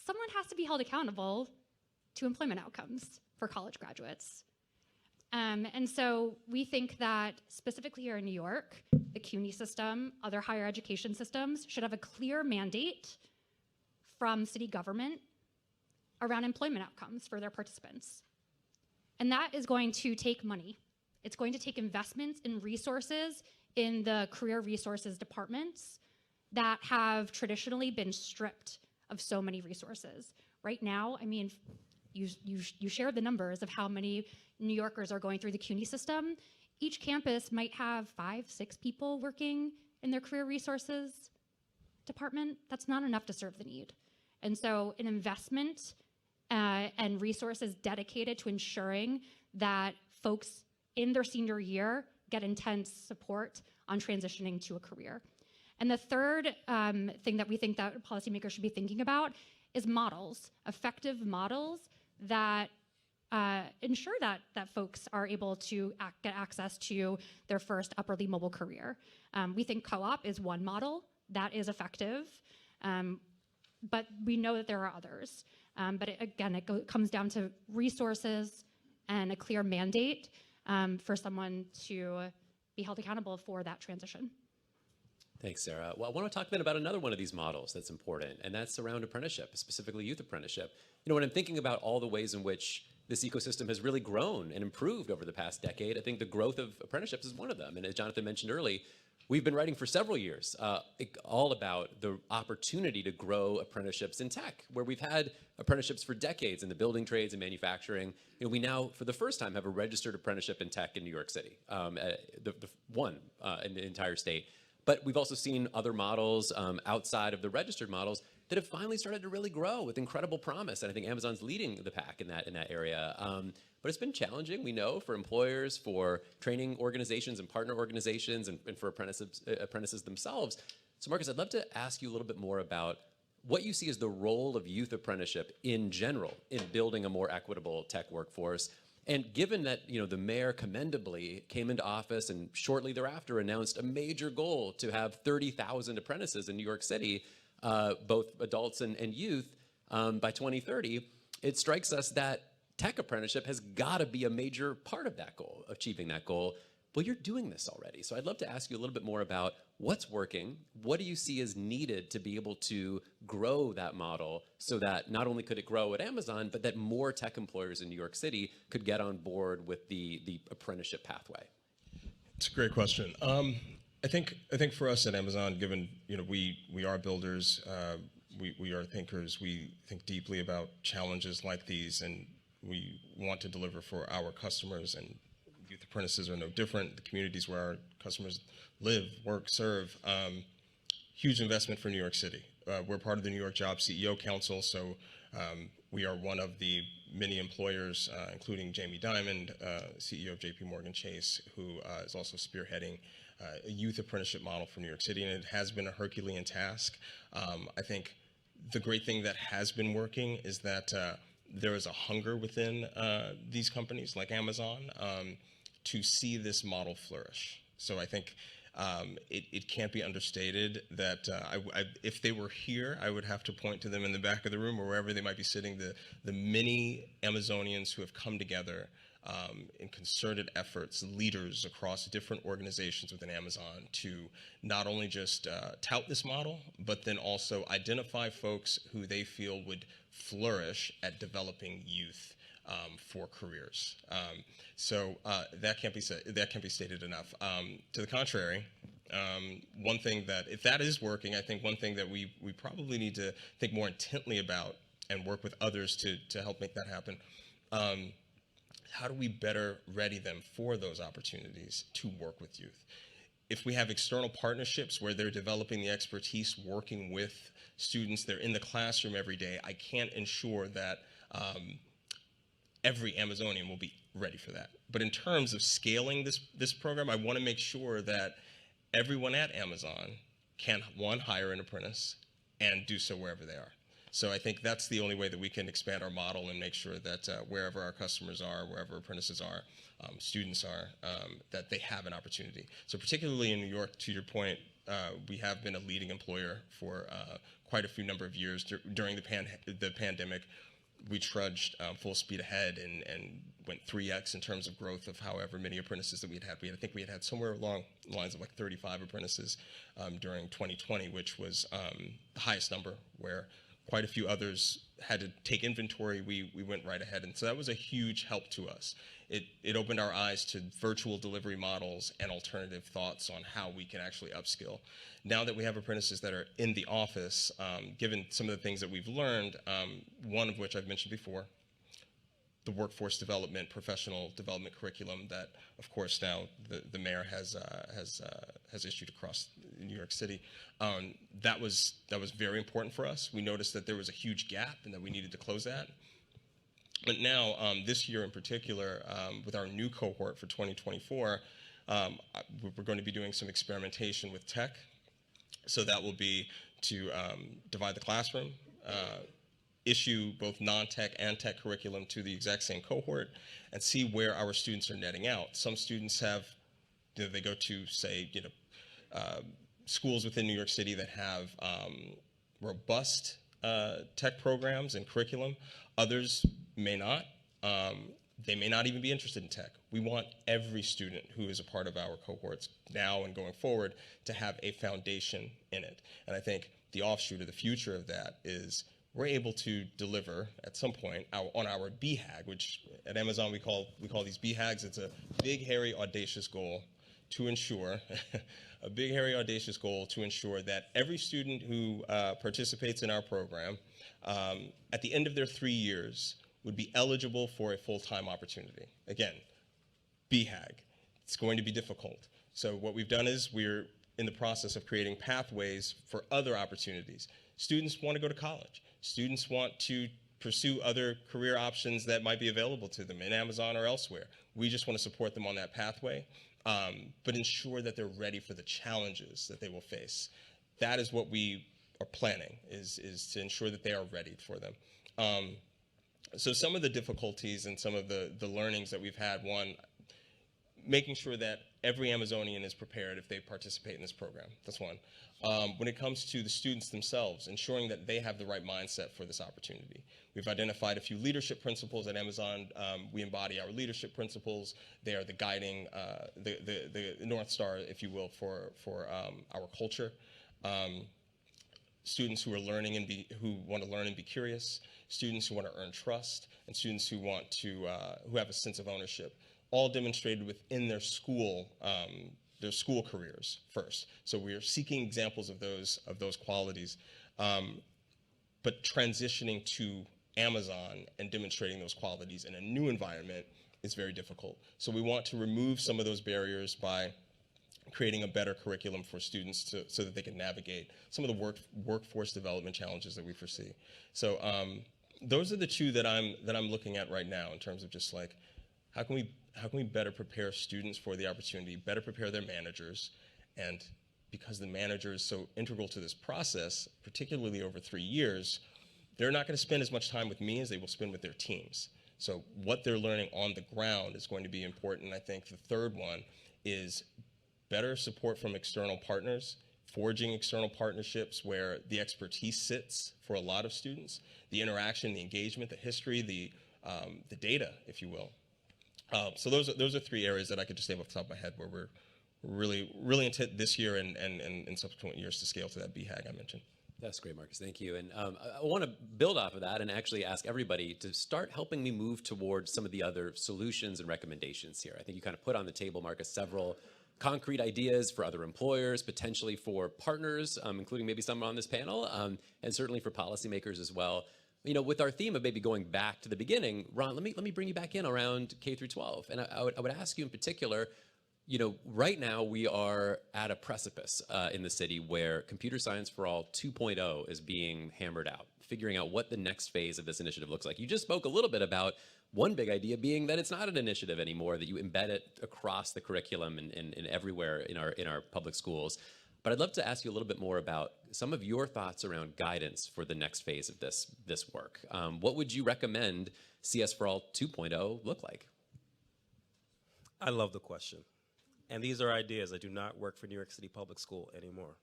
someone has to be held accountable to employment outcomes for college graduates. And so we think that specifically here in New York, the CUNY system, other higher education systems should have a clear mandate from city government around employment outcomes for their participants. And that is going to take money. It's going to take investments in resources in the career resources departments that have traditionally been stripped of so many resources. Right now, I mean, you shared the numbers of how many New Yorkers are going through the CUNY system. Each campus might have 5-6 people working in their career resources department. That's not enough to serve the need. And so an investment and resources dedicated to ensuring that folks in their senior year get intense support on transitioning to a career. And the third thing that we think that policymakers should be thinking about is models, effective models that ensure that folks are able to get access to their first upwardly mobile career. We think co-op is one model that is effective, but we know that there are others. But it comes down to resources and a clear mandate for someone to be held accountable for that transition. Thanks, Sarah. Well, I want to talk then about another one of these models that's important, and that's around apprenticeship, specifically youth apprenticeship. You know, when I'm thinking about all the ways in which this ecosystem has really grown and improved over the past decade, I think the growth of apprenticeships is one of them. And as Jonathan mentioned early, we've been writing for several years all about the opportunity to grow apprenticeships in tech, where we've had apprenticeships for decades in the building trades and manufacturing. You know, we now, for the first time, have a registered apprenticeship in tech in New York City, the one in the entire state. But we've also seen other models outside of the registered models that have finally started to really grow with incredible promise. And I think Amazon's leading the pack in that area. But it's been challenging, we know, for employers, for training organizations and partner organizations, and for apprentices themselves. So Marcus, I'd love to ask you a little bit more about what you see as the role of youth apprenticeship in general in building a more equitable tech workforce, And given that, the mayor commendably came into office and shortly thereafter announced a major goal to have 30,000 apprentices in New York City, both adults and youth, by 2030, it strikes us that tech apprenticeship has got to be a major part of that goal, achieving that goal. Well, you're doing this already. So I'd love to ask you a little bit more about what's working. What do you see as needed to be able to grow that model so that not only could it grow at Amazon, but that more tech employers in New York City could get on board with the apprenticeship pathway? It's a great question. I think for us at Amazon, given we are builders, we are thinkers. We think deeply about challenges like these, and we want to deliver for our customers. And youth apprentices are no different. The communities where our customers live, work, serve. Huge investment for New York City. We're part of the New York Job CEO Council, so we are one of the many employers, including Jamie Dimon, CEO of JP Morgan Chase, who is also spearheading a youth apprenticeship model for New York City, and it has been a Herculean task. I think the great thing that has been working is that there is a hunger within these companies like Amazon to see this model flourish. So I think it can't be understated that if they were here, I would have to point to them in the back of the room or wherever they might be sitting, the many Amazonians who have come together in concerted efforts, leaders across different organizations within Amazon to not only just tout this model, but then also identify folks who they feel would flourish at developing youth for careers. So that can't be stated enough. To the contrary, one thing that, if that is working, I think one thing that we probably need to think more intently about and work with others to help make that happen. How do we better ready them for those opportunities to work with youth? If we have external partnerships where they're developing the expertise, working with students, they're in the classroom every day, I can't ensure that every Amazonian will be ready for that. But in terms of scaling this program, I want to make sure that everyone at Amazon can, one, hire an apprentice and do so wherever they are. So I think that's the only way that we can expand our model and make sure that wherever our customers are, wherever apprentices are, students are, that they have an opportunity. So particularly in New York, to your point, we have been a leading employer for quite a few number of years. During the pandemic, we trudged full speed ahead and went 3x in terms of growth of however many apprentices that we had had. I think we had somewhere along the lines of like 35 apprentices during 2020, which was the highest number, where quite a few others had to take inventory. We went right ahead, and so that was a huge help to us. It opened our eyes to virtual delivery models and alternative thoughts on how we can actually upskill. Now that we have apprentices that are in the office, given some of the things that we've learned, one of which I've mentioned before, the workforce development, professional development curriculum that, of course, now the mayor has issued across New York City. That was very important for us. We noticed that there was a huge gap and that we needed to close that. But now, this year in particular, with our new cohort for 2024, we're going to be doing some experimentation with tech. So that will be to divide the classroom, issue both non-tech and tech curriculum to the exact same cohort, and see where our students are netting out. Some students have, they go to, say, schools within New York City that have robust tech programs and curriculum. Others may not. They may not even be interested in tech. We want every student who is a part of our cohorts now and going forward to have a foundation in it. And I think the offshoot of the future of that is we're able to deliver at some point on our BHAG, which at Amazon we call these BHAGs. It's a big, hairy, audacious goal to ensure a big, hairy, audacious goal to ensure that every student who participates in our program at the end of their 3 years would be eligible for a full-time opportunity. Again, BHAG. It's going to be difficult. So what we've done is we're in the process of creating pathways for other opportunities. Students want to go to college. Students want to pursue other career options that might be available to them in Amazon or elsewhere. We just want to support them on that pathway, but ensure that they're ready for the challenges that they will face. That is what we are planning, is to ensure that they are ready for them. So some of the difficulties and some of the learnings that we've had, one, making sure that every Amazonian is prepared if they participate in this program. That's one. When it comes to the students themselves, ensuring that they have the right mindset for this opportunity. We've identified a few leadership principles at Amazon. We embody our leadership principles. They are the guiding, the North Star, if you will, for our culture. Students who are learning and who want to learn and be curious, students who want to earn trust, and students who want to who have a sense of ownership, all demonstrated within their school careers first. So we are seeking examples of those qualities, but transitioning to Amazon and demonstrating those qualities in a new environment is very difficult. So we want to remove some of those barriers by creating a better curriculum for students so that they can navigate some of the workforce development challenges that we foresee. So those are the two that I'm looking at right now in terms of just like how can we better prepare students for the opportunity, better prepare their managers, and because the manager is so integral to this process, particularly over 3 years, they're not going to spend as much time with me as they will spend with their teams. So what they're learning on the ground is going to be important. I think the third one is better support from external partners, forging external partnerships where the expertise sits for a lot of students, the interaction, the engagement, the history, the data, if you will. So those are 3 areas that I could just name off the top of my head where we're really intent this year and in subsequent years to scale to that BHAG I mentioned. That's great, Marcus. Thank you. And I want to build off of that and actually ask everybody to start helping me move towards some of the other solutions and recommendations here. I think you kind of put on the table, Marcus, several concrete ideas for other employers, potentially for partners, including maybe some on this panel, and certainly for policymakers as well. You know, with our theme of maybe going back to the beginning, Ron, let me bring you back in around K through 12. And I would ask you in particular, you know, right now we are at a precipice in the city where Computer Science for All 2.0 is being hammered out, figuring out what the next phase of this initiative looks like. You just spoke a little bit about one big idea being that it's not an initiative anymore, that you embed it across the curriculum and everywhere in our public schools. But I'd love to ask you a little bit more about some of your thoughts around guidance for the next phase of this work. What would you recommend CS for All 2.0 look like? I love the question. And these are ideas. I do not work for New York City Public School anymore.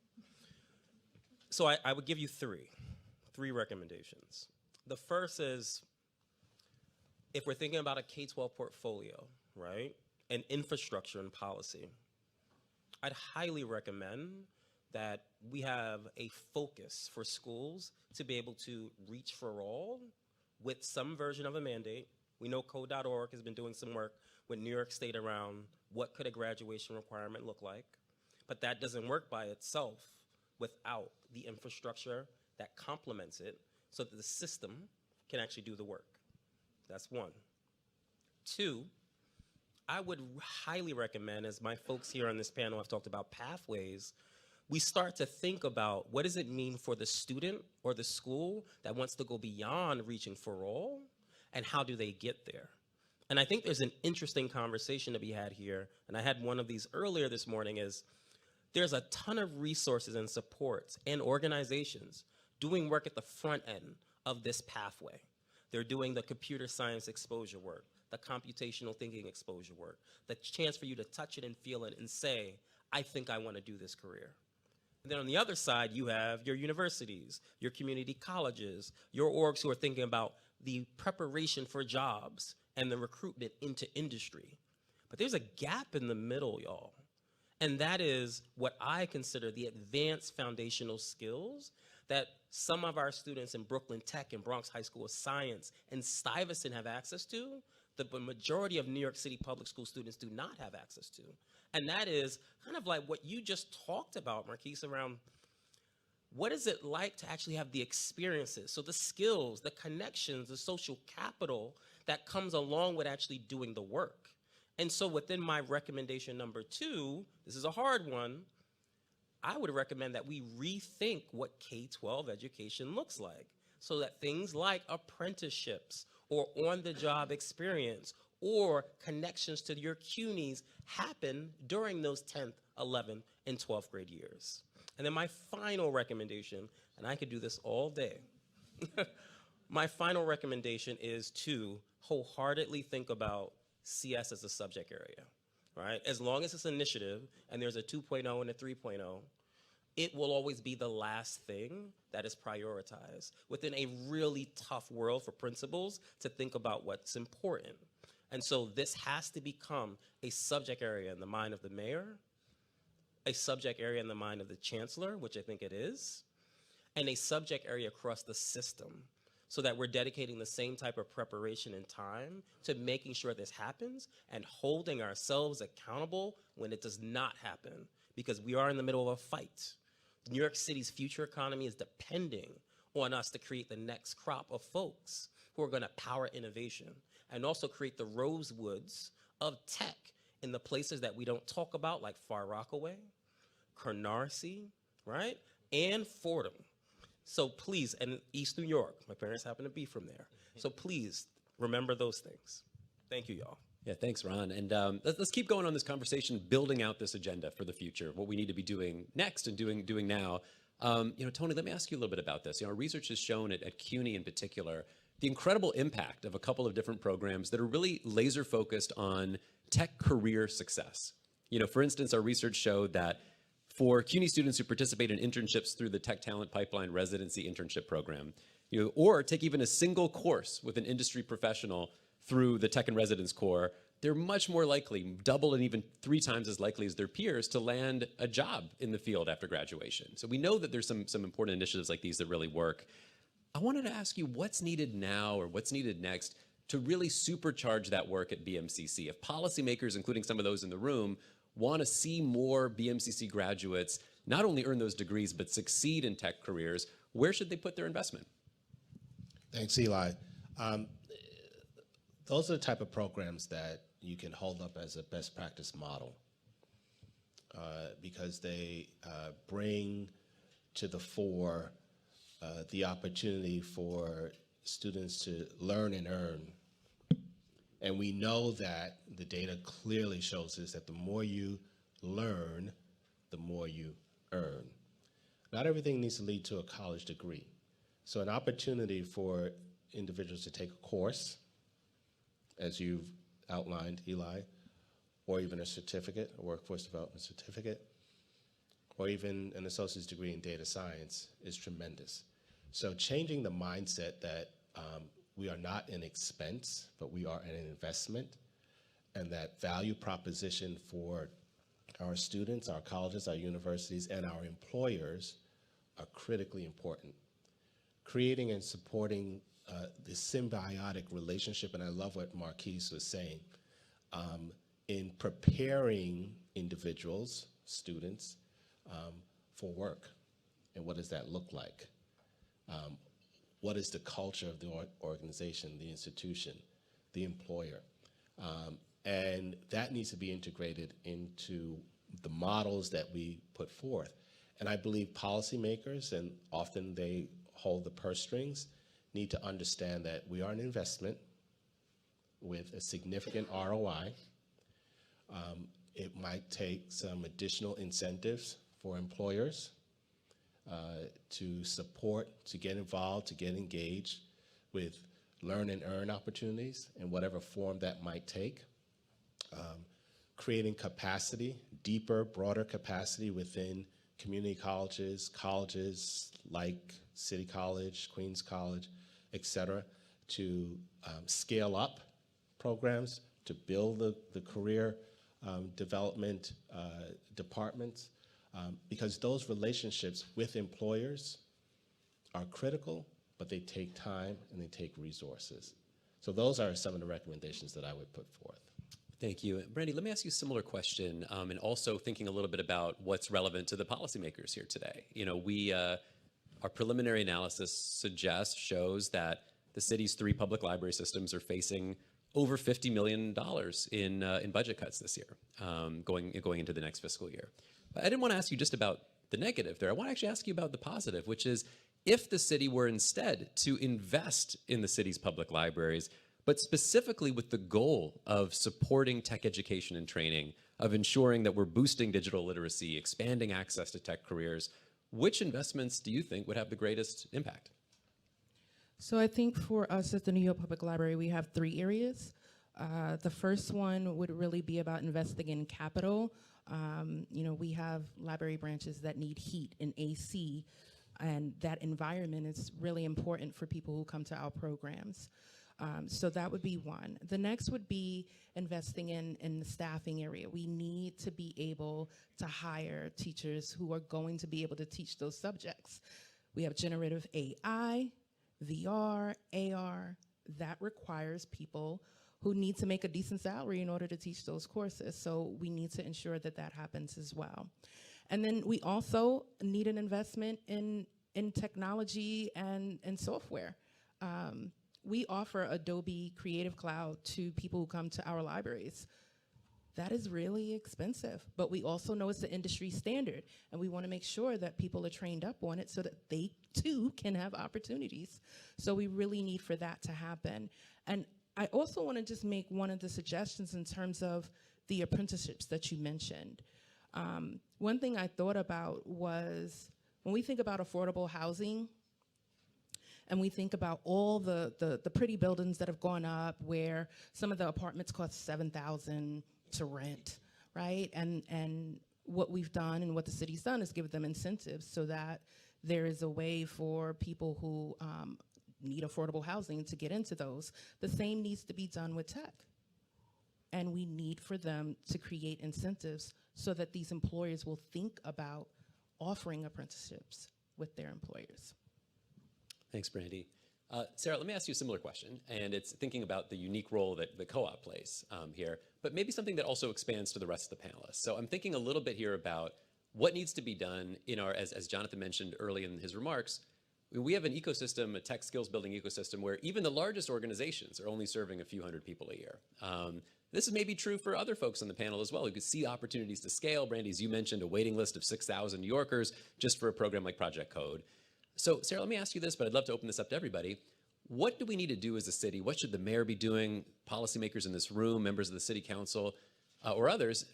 So I would give you three recommendations. The first is, if we're thinking about a K-12 portfolio, right, and infrastructure and policy, I'd highly recommend that we have a focus for schools to be able to reach for all with some version of a mandate. We know code.org has been doing some work with New York State around what could a graduation requirement look like, but that doesn't work by itself without the infrastructure that complements it so that the system can actually do the work. That's one. Two, I would highly recommend, as my folks here on this panel have talked about pathways, we start to think about what does it mean for the student or the school that wants to go beyond reaching for all, and how do they get there? And I think there's an interesting conversation to be had here, and I had one of these earlier this morning, is there's a ton of resources and supports and organizations doing work at the front end of this pathway. They're doing the computer science exposure work, the computational thinking exposure work, the chance for you to touch it and feel it and say, I think I want to do this career. And then on the other side, you have your universities, your community colleges, your orgs who are thinking about the preparation for jobs and the recruitment into industry. But there's a gap in the middle, y'all. And that is what I consider the advanced foundational skills that some of our students in Brooklyn Tech and Bronx High School of Science and Stuyvesant have access to, the majority of New York City public school students do not have access to. And that is kind of like what you just talked about, Marquise, around what is it like to actually have the experiences, so the skills, the connections, the social capital that comes along with actually doing the work. And so within my recommendation number 2, this is a hard one, I would recommend that we rethink what K-12 education looks like, so that things like apprenticeships or on-the-job experience or connections to your CUNYs happen during those 10th, 11th, and 12th grade years. And then my final recommendation, and I could do this all day, My final recommendation is to wholeheartedly think about CS as a subject area, right? As long as it's an initiative and there's a 2.0 and a 3.0, it will always be the last thing that is prioritized within a really tough world for principals to think about what's important. And so this has to become a subject area in the mind of the mayor, a subject area in the mind of the chancellor, which I think it is, and a subject area across the system, so that we're dedicating the same type of preparation and time to making sure this happens and holding ourselves accountable when it does not happen, because we are in the middle of a fight. New York City's future economy is depending on us to create the next crop of folks who are going to power innovation and also create the rosewoods of tech in the places that we don't talk about, like Far Rockaway, Canarsie, right, and Fordham. So please, and East New York, my parents happen to be from there. So please remember those things. Thank you, y'all. Yeah, thanks, Ron. And let's keep going on this conversation, building out this agenda for the future, what we need to be doing next and doing now. Tony, let me ask you a little bit about this. Research has shown at CUNY in particular, the incredible impact of a couple of different programs that are really laser focused on tech career success. For instance, our research showed that for CUNY students who participate in internships through the Tech Talent Pipeline Residency Internship Program, or take even a single course with an industry professional through the Tech and Residence Corps, they're much more likely, double and even 3 times as likely as their peers, to land a job in the field after graduation. So we know that there's some important initiatives like these that really work. I wanted to ask you what's needed now or what's needed next to really supercharge that work at BMCC. If policymakers, including some of those in the room, want to see more BMCC graduates not only earn those degrees but succeed in tech careers, where should they put their investment? Thanks, Eli. Those are the type of programs that you can hold up as a best practice model because they bring to the fore the opportunity for students to learn and earn. And we know that the data clearly shows us that the more you learn, the more you earn. Not everything needs to lead to a college degree. So an opportunity for individuals to take a course, as you've outlined, Eli, or even a certificate, a workforce development certificate, or even an associate's degree in data science is tremendous. So changing the mindset that we are not an expense, but we are an investment, and that value proposition for our students, our colleges, our universities, and our employers are critically important. Creating and supporting this symbiotic relationship, and I love what Marquise was saying, in preparing individuals, students, for work. And what does that look like? What is the culture of the organization, the institution, the employer? And that needs to be integrated into the models that we put forth. And I believe policymakers, and often they hold the purse strings, need to understand that we are an investment with a significant ROI. It might take some additional incentives for employers to support, to get involved, to get engaged with learn and earn opportunities in whatever form that might take. Creating capacity, deeper, broader capacity within community colleges, colleges like City College, Queens College, et cetera, to scale up programs, to build the career development departments, because those relationships with employers are critical, but they take time and they take resources. So those are some of the recommendations that I would put forth. Thank you. Brandy, let me ask you a similar question, and also thinking a little bit about what's relevant to the policymakers here today. Our preliminary analysis shows that the city's 3 public library systems are facing over $50 million in budget cuts this year, going into the next fiscal year. But I didn't want to ask you just about the negative there. I want to actually ask you about the positive, which is if the city were instead to invest in the city's public libraries, but specifically with the goal of supporting tech education and training, of ensuring that we're boosting digital literacy, expanding access to tech careers, which investments do you think would have the greatest impact? So I think for us at the New York Public Library, we have 3 areas. The first one would really be about investing in capital. We have library branches that need heat and AC, and that environment is really important for people who come to our programs. So that would be one. The next would be investing in the staffing area. We need to be able to hire teachers who are going to be able to teach those subjects. We have generative AI, VR, AR. That requires people who need to make a decent salary in order to teach those courses. So we need to ensure that that happens as well. And then we also need an investment in technology and software. We offer Adobe Creative Cloud to people who come to our libraries. That is really expensive, but we also know it's the industry standard, and we want to make sure that people are trained up on it so that they too can have opportunities. So we really need for that to happen. And I also want to just make one of the suggestions in terms of the apprenticeships that you mentioned. One thing I thought about was when we think about affordable housing, and we think about all the pretty buildings that have gone up where some of the apartments cost $7,000 to rent, right? And what we've done and what the city's done is give them incentives so that there is a way for people who need affordable housing to get into those. The same needs to be done with tech. And we need for them to create incentives so that these employers will think about offering apprenticeships with their employers. Thanks, Brandy. Sarah, let me ask you a similar question, and it's thinking about the unique role that the co-op plays here, but maybe something that also expands to the rest of the panelists. So I'm thinking a little bit here about what needs to be done in our, as Jonathan mentioned early in his remarks, we have an ecosystem, a tech skills building ecosystem, where even the largest organizations are only serving a few hundred people a year. This is maybe true for other folks on the panel as well who could see opportunities to scale. Brandy, as you mentioned, a waiting list of 6,000 New Yorkers just for a program like Project Code. So Sarah, let me ask you this, but I'd love to open this up to everybody. What do we need to do as a city? What should the mayor be doing, policymakers in this room, members of the city council, or others,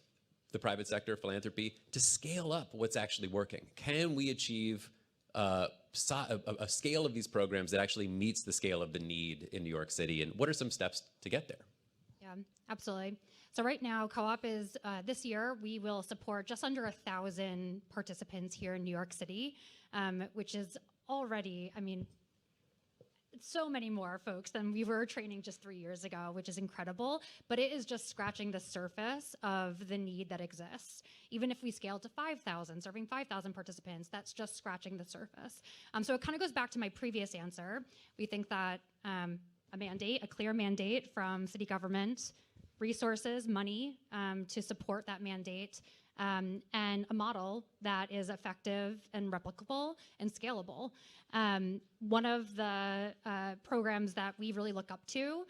the private sector, philanthropy, to scale up what's actually working? Can we achieve a scale of these programs that actually meets the scale of the need in New York City? And what are some steps to get there? Yeah, absolutely. So right now, Co-op is, this year, we will support just under 1,000 participants here in New York City, which is already, I mean, so many more folks than we were training just 3 years ago, which is incredible, but it is just scratching the surface of the need that exists. Even if we scale to 5,000, serving 5,000 participants, that's just scratching the surface. So it kind of goes back to my previous answer. We think that a mandate, a clear mandate from city government, resources, money to support that mandate, and a model that is effective and replicable and scalable. One of the programs that we really look up to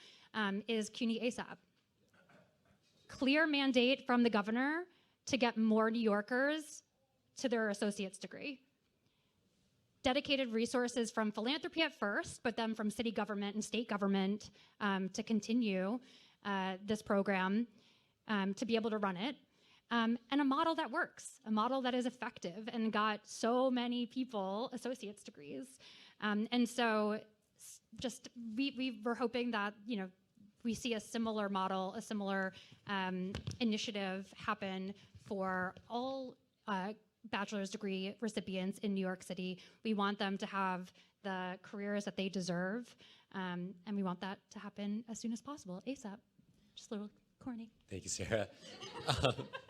is CUNY ASAP. Clear mandate from the governor to get more New Yorkers to their associate's degree. Dedicated resources from philanthropy at first, but then from city government and state government to continue this program, to be able to run it. And a model that works, a model that is effective and got so many people associate's degrees. And so just we're hoping that, you know, we see a similar model, a similar initiative happen for all bachelor's degree recipients in New York City. We want them to have the careers that they deserve, and we want that to happen as soon as possible, ASAP. Just a little corny. Thank you, Sarah.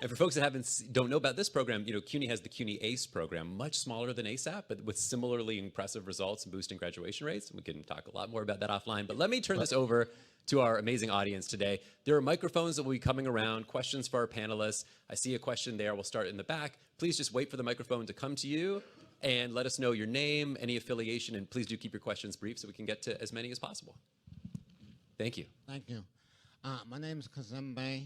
And for folks that don't know about this program, you know, CUNY has the CUNY ACE program, much smaller than ASAP, but with similarly impressive results in boosting graduation rates. We can talk a lot more about that offline, but let me turn this over to our amazing audience today. There are microphones that will be coming around, questions for our panelists. I see a question there. We'll start in the back. Please just wait for the microphone to come to you and let us know your name, any affiliation, and please do keep your questions brief so we can get to as many as possible. Thank you. Thank you. My name is Kazembe.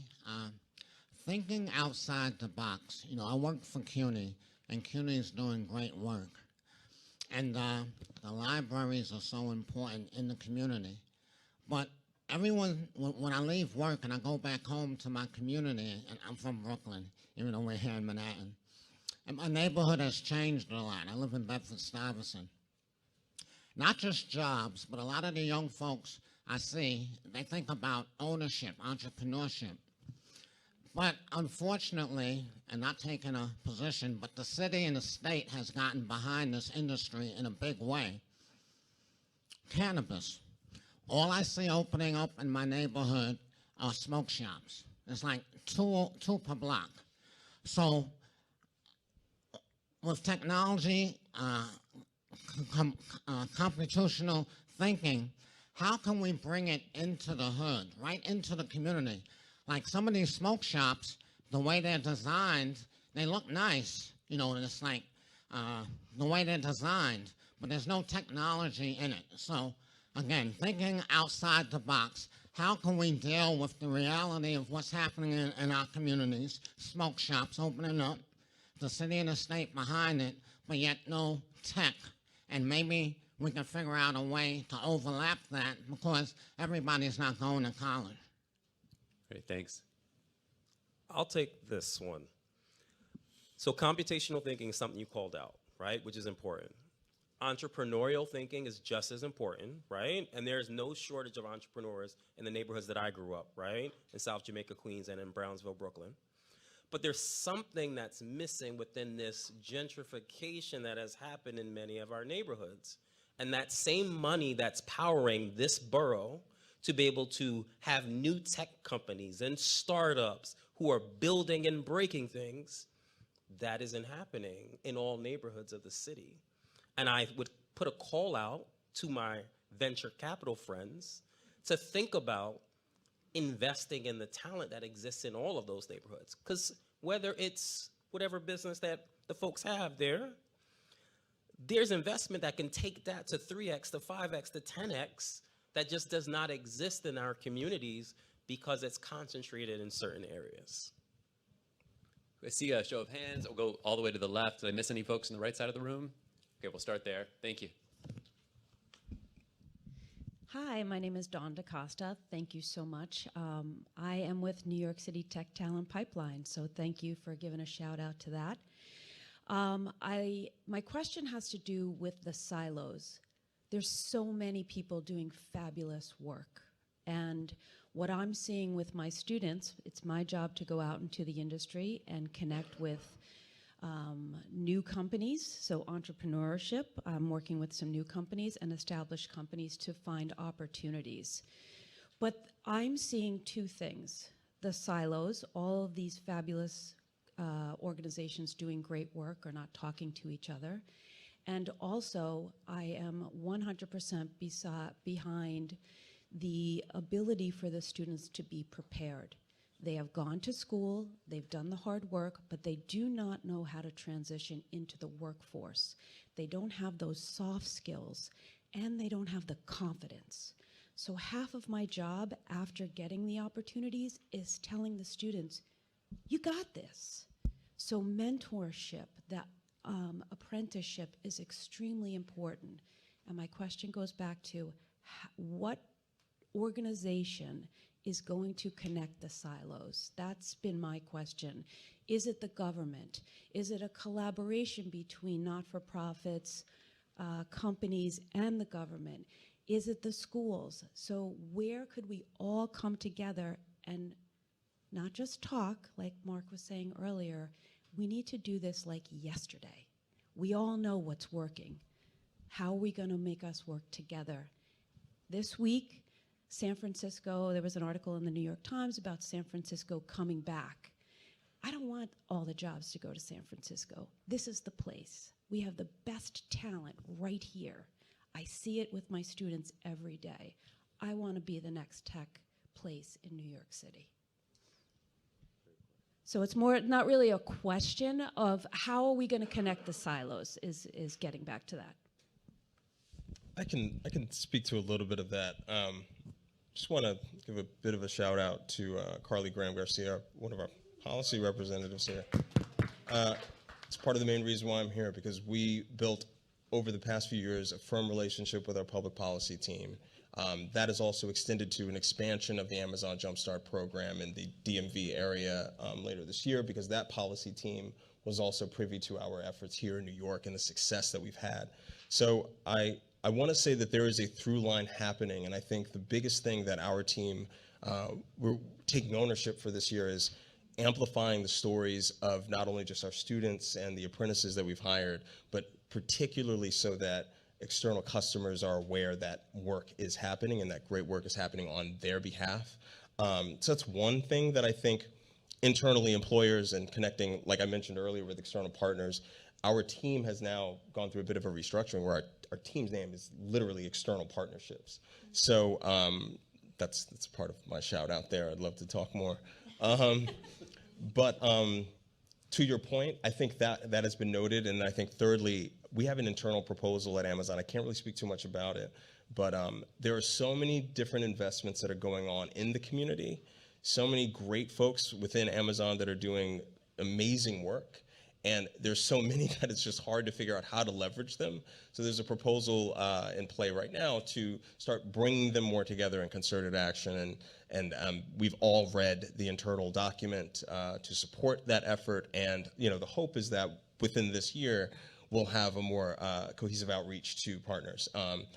Thinking outside the box, you know, I work for CUNY, and CUNY is doing great work. And the libraries are so important in the community. But everyone, when I leave work and I go back home to my community, and I'm from Brooklyn, even though we're here in Manhattan, and my neighborhood has changed a lot. I live in Bedford-Stuyvesant. not just jobs, but a lot of the young folks I see, they think about ownership, entrepreneurship. But unfortunately, and not taking a position, but the city and the state has gotten behind this industry in a big way. Cannabis. All I see opening up in my neighborhood are smoke shops. It's like two per block. So with technology, computational thinking, how can we bring it into the hood, right into the community? Like some of these smoke shops, the way they're designed, they look nice, you know, and it's like the way they're designed, but there's no technology in it. So again, thinking outside the box, how can we deal with the reality of what's happening in our communities, smoke shops opening up, the city and the state behind it, but yet no tech, and maybe we can figure out a way to overlap that because everybody's not going to college. Great, thanks. I'll take this one. So computational thinking is something you called out, right, which is important. Entrepreneurial thinking is just as important, right? And there's no shortage of entrepreneurs in the neighborhoods that I grew up, right? In South Jamaica, Queens, and in Brownsville, Brooklyn. But there's something that's missing within this gentrification that has happened in many of our neighborhoods. And that same money that's powering this borough to be able to have new tech companies and startups who are building and breaking things, that isn't happening in all neighborhoods of the city. And I would put a call out to my venture capital friends to think about investing in the talent that exists in all of those neighborhoods. Because whether it's whatever business that the folks have there, there's investment that can take that to 3x, to 5x, to 10x that just does not exist in our communities because it's concentrated in certain areas. I see a show of hands. We'll go all the way to the left. Did I miss any folks on the right side of the room? Okay, we'll start there. Thank you. Hi, my name is Dawn DaCosta. Thank you so much. I am with New York City Tech Talent Pipeline, so thank you for giving a shout out to that. My question has to do with the silos. There's so many people doing fabulous work. And what I'm seeing with my students, it's my job to go out into the industry and connect with new companies, so entrepreneurship. I'm working with some new companies and established companies to find opportunities. But I'm seeing two things. The silos, all of these fabulous organizations doing great work are not talking to each other. And also, I am 100% behind the ability for the students to be prepared. They have gone to school, they've done the hard work, but they do not know how to transition into the workforce. They don't have those soft skills, and they don't have the confidence. So half of my job after getting the opportunities is telling the students, you got this. So mentorship, that apprenticeship is extremely important. And my question goes back to what organization is going to connect the silos? That's been my question. Is it the government? Is it a collaboration between not-for-profits, companies, and the government? Is it the schools? So where could we all come together and not just talk, like Mark was saying earlier? We need to do this like yesterday. We all know what's working. How are we going to make us work together? This week, San Francisco, there was an article in the New York Times about San Francisco coming back. I don't want all the jobs to go to San Francisco. This is the place. We have the best talent right here. I see it with my students every day. I want to be the next tech place in New York City. So it's more, not really a question of how are we going to connect the silos is getting back to that. I can speak to a little bit of that. Just want to give a bit of a shout out to Carly Graham Garcia, one of our policy representatives here. It's part of the main reason why I'm here, because we built over the past few years a firm relationship with our public policy team. That is also extended to an expansion of the Amazon Jumpstart program in the DMV area later this year, because that policy team was also privy to our efforts here in New York and the success that we've had. So I I want to say that there is a through line happening, and I think the biggest thing that our team, we're taking ownership for this year is amplifying the stories of not only just our students and the apprentices that we've hired, but particularly so that external customers are aware that work is happening and that great work is happening on their behalf. So that's one thing that I think internally employers and connecting, like I mentioned earlier, with external partners, our team has now gone through a bit of a restructuring where our team's name is literally external partnerships. So that's part of my shout out there. I'd love to talk more. But to your point, I think that has been noted. And I think thirdly, we have an internal proposal at Amazon. I can't really speak too much about it, but there are so many different investments that are going on in the community, so many great folks within Amazon that are doing amazing work. And there's so many that it's just hard to figure out how to leverage them. So there's a proposal in play right now to start bringing them more together in concerted action. And we've all read the internal document to support that effort. And the hope is that within this year, we'll have a more cohesive outreach to partners.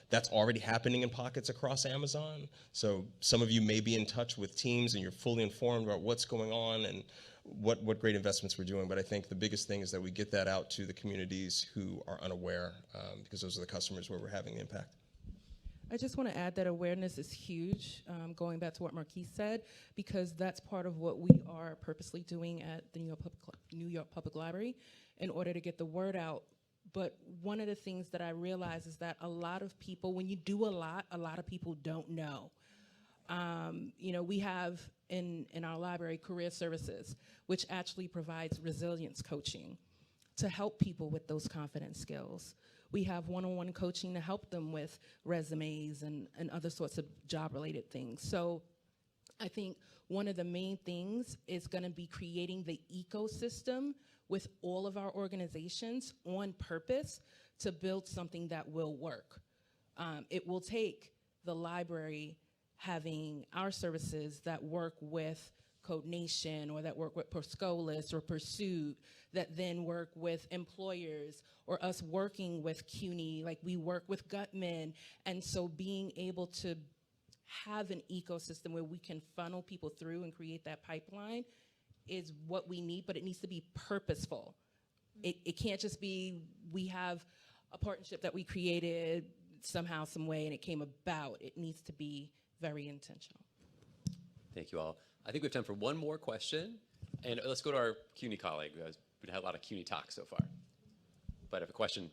That's already happening in pockets across Amazon. So some of you may be in touch with teams and you're fully informed about what's going on and what great investments we're doing. But I think the biggest thing is that we get that out to the communities who are unaware, because those are the customers where we're having the impact. I just want to add that awareness is huge, going back to what Marquise said, because that's part of what we are purposely doing at the New York Public Library in order to get the word out. But one of the things that I realize is that a lot of people, when you do a lot of people don't know. We have in our library career services, which actually provides resilience coaching to help people with those confidence skills. We have one-on-one coaching to help them with resumes and other sorts of job-related things. So I think one of the main things is going to be creating the ecosystem with all of our organizations on purpose to build something that will work. It will take the library having our services that work with Code Nation or that work with Perscolis or Pursuit, that then work with employers, or us working with CUNY, like we work with Gutman. And so being able to have an ecosystem where we can funnel people through and create that pipeline is what we need, but it needs to be purposeful. It can't just be, we have a partnership that we created somehow, some way, and it came about. It needs to be very intentional. Thank you all. I think we have time for one more question, and let's go to our CUNY colleague. We've had a lot of CUNY talk so far, but I have a question.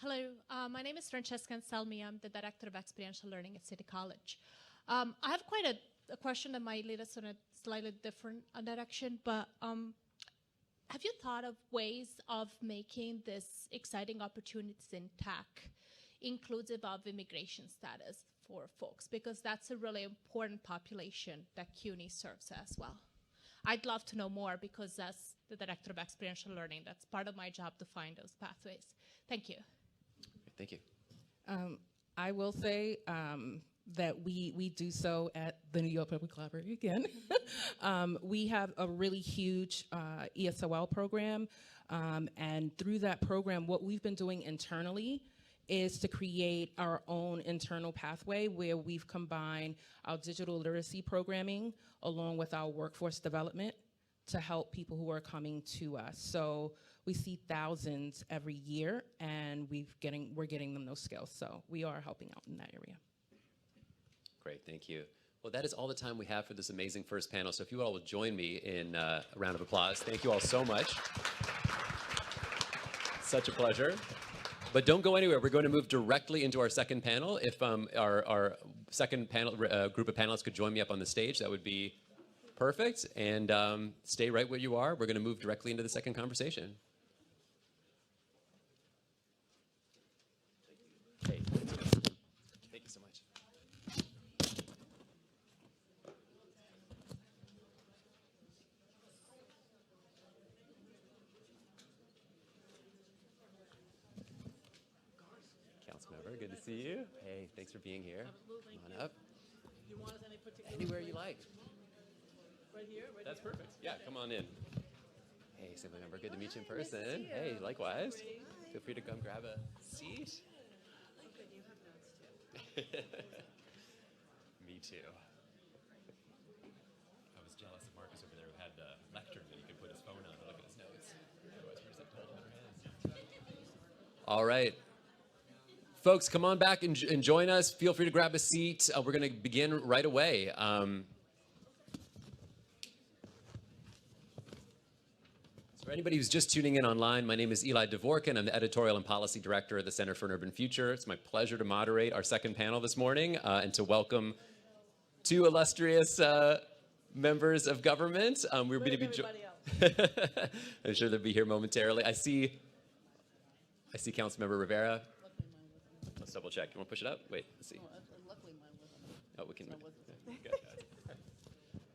Hello, my name is Francesca Anselmi. I'm the Director of Experiential Learning at City College. I have quite a question that might lead us in a slightly different direction, but have you thought of ways of making this exciting opportunities in tech inclusive of immigration status for folks? Because that's a really important population that CUNY serves as well. I'd love to know more, because as the Director of Experiential Learning, that's part of my job to find those pathways. Thank you. Thank you. I will say that we do so at the New York Public Library again. We have a really huge ESOL program, and through that program, what we've been doing internally is to create our own internal pathway where we've combined our digital literacy programming along with our workforce development to help people who are coming to us. So we see thousands every year, and we're getting them those skills. So we are helping out in that area. Great, thank you. Well, that is all the time we have for this amazing first panel. So if you all will join me in a round of applause. Thank you all so much. Such a pleasure. But don't go anywhere. We're going to move directly into our second panel. If our second panel group of panelists could join me up on the stage, that would be perfect. And stay right where you are. We're going to move directly into the second conversation. Hey, thank you so much. Councilmember, good to see you. Hey, thanks for being here. Absolutely. Come on up. Do you want us any particular? Anywhere you like. Right here? Right That's here? perfect. Yeah, come on in. Hey, Assemblymember, good to meet you in Nice to person. see you. Hey, likewise. Hi. Feel free to come grab a seat. Me too. I was jealous of Marcus over there who had the lectern that he could put his phone on to look at his notes. Otherwise, we're just have to hold them in our hands. All right. Folks, come on back and join us. Feel free to grab a seat. We're going to begin right away. For anybody who's just tuning in online, my name is Eli Dvorkin. I'm the editorial and policy director at the Center for an Urban Future. It's my pleasure to moderate our second panel this morning and to welcome two illustrious members of government. We're going to be I'm sure they'll be here momentarily. I see Councilmember Rivera. Let's double check. You want to push it up? Wait, let's see. Oh, we can.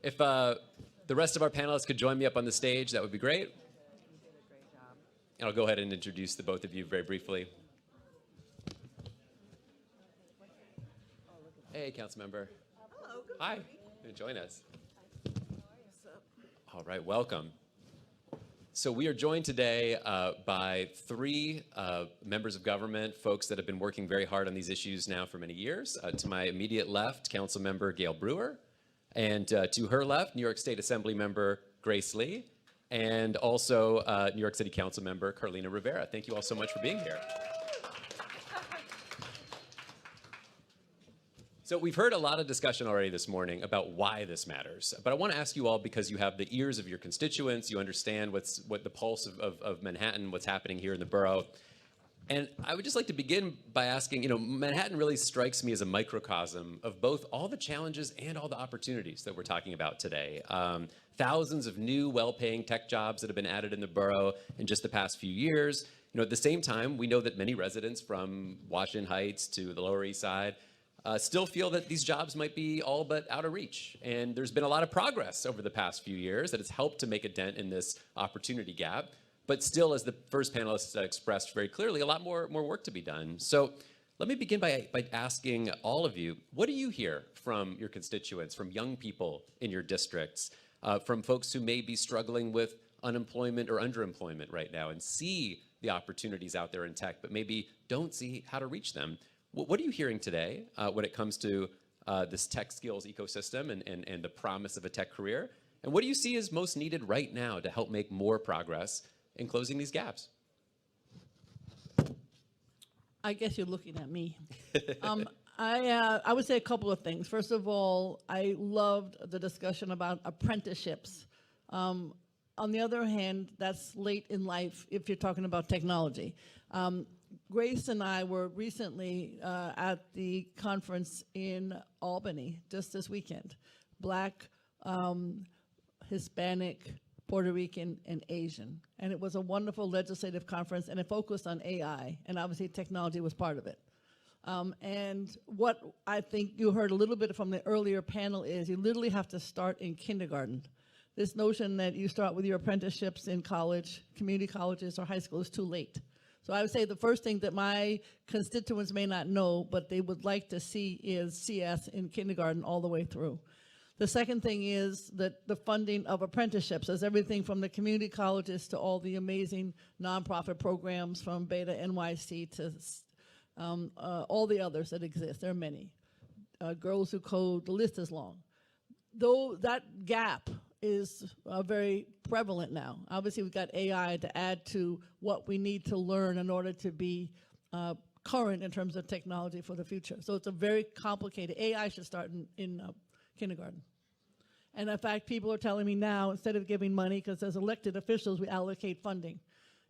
If the rest of our panelists could join me up on the stage, that would be great. And I'll go ahead and introduce the both of you very briefly. Hey, Councilmember. Hello. Good Hi. Join us. All right, welcome. So we are joined today by three members of government, folks that have been working very hard on these issues now for many years. To my immediate left, Councilmember Gail Brewer, and to her left, New York State Assembly Member Grace Lee, and also New York City Council Member Carlina Rivera. Thank you all so much for being here. So we've heard a lot of discussion already this morning about why this matters, but I want to ask you all, because you have the ears of your constituents, you understand what the pulse of Manhattan, what's happening here in the borough. And I would just like to begin by asking, Manhattan really strikes me as a microcosm of both all the challenges and all the opportunities that we're talking about today. Thousands of new, well-paying tech jobs that have been added in the borough in just the past few years. At the same time, we know that many residents from Washington Heights to the Lower East Side still feel that these jobs might be all but out of reach. And there's been a lot of progress over the past few years that has helped to make a dent in this opportunity gap. But still, as the first panelist expressed very clearly, a lot more work to be done. So let me begin by asking all of you, what do you hear from your constituents, from young people in your districts, from folks who may be struggling with unemployment or underemployment right now and see the opportunities out there in tech, but maybe don't see how to reach them? What are you hearing today when it comes to this tech skills ecosystem and the promise of a tech career? And what do you see is most needed right now to help make more progress in closing these gaps? I guess you're looking at me. I would say a couple of things. First of all, I loved the discussion about apprenticeships. On the other hand, that's late in life if you're talking about technology. Grace and I were recently at the conference in Albany just this weekend. Black, Hispanic, Puerto Rican, and Asian. And it was a wonderful legislative conference, and it focused on AI, and obviously technology was part of it. And what I think you heard a little bit from the earlier panel is you literally have to start in kindergarten. This notion that you start with your apprenticeships in college, community colleges, or high school is too late. So I would say the first thing that my constituents may not know, but they would like to see, is CS in kindergarten all the way through. The second thing is that the funding of apprenticeships, as everything from the community colleges to all the amazing nonprofit programs from Beta NYC to all the others that exist. There are many. Girls Who Code, the list is long. Though that gap is very prevalent now. Obviously, we've got AI to add to what we need to learn in order to be current in terms of technology for the future. So it's a very complicated, AI should start in kindergarten. And in fact, people are telling me now, instead of giving money, because as elected officials, we allocate funding,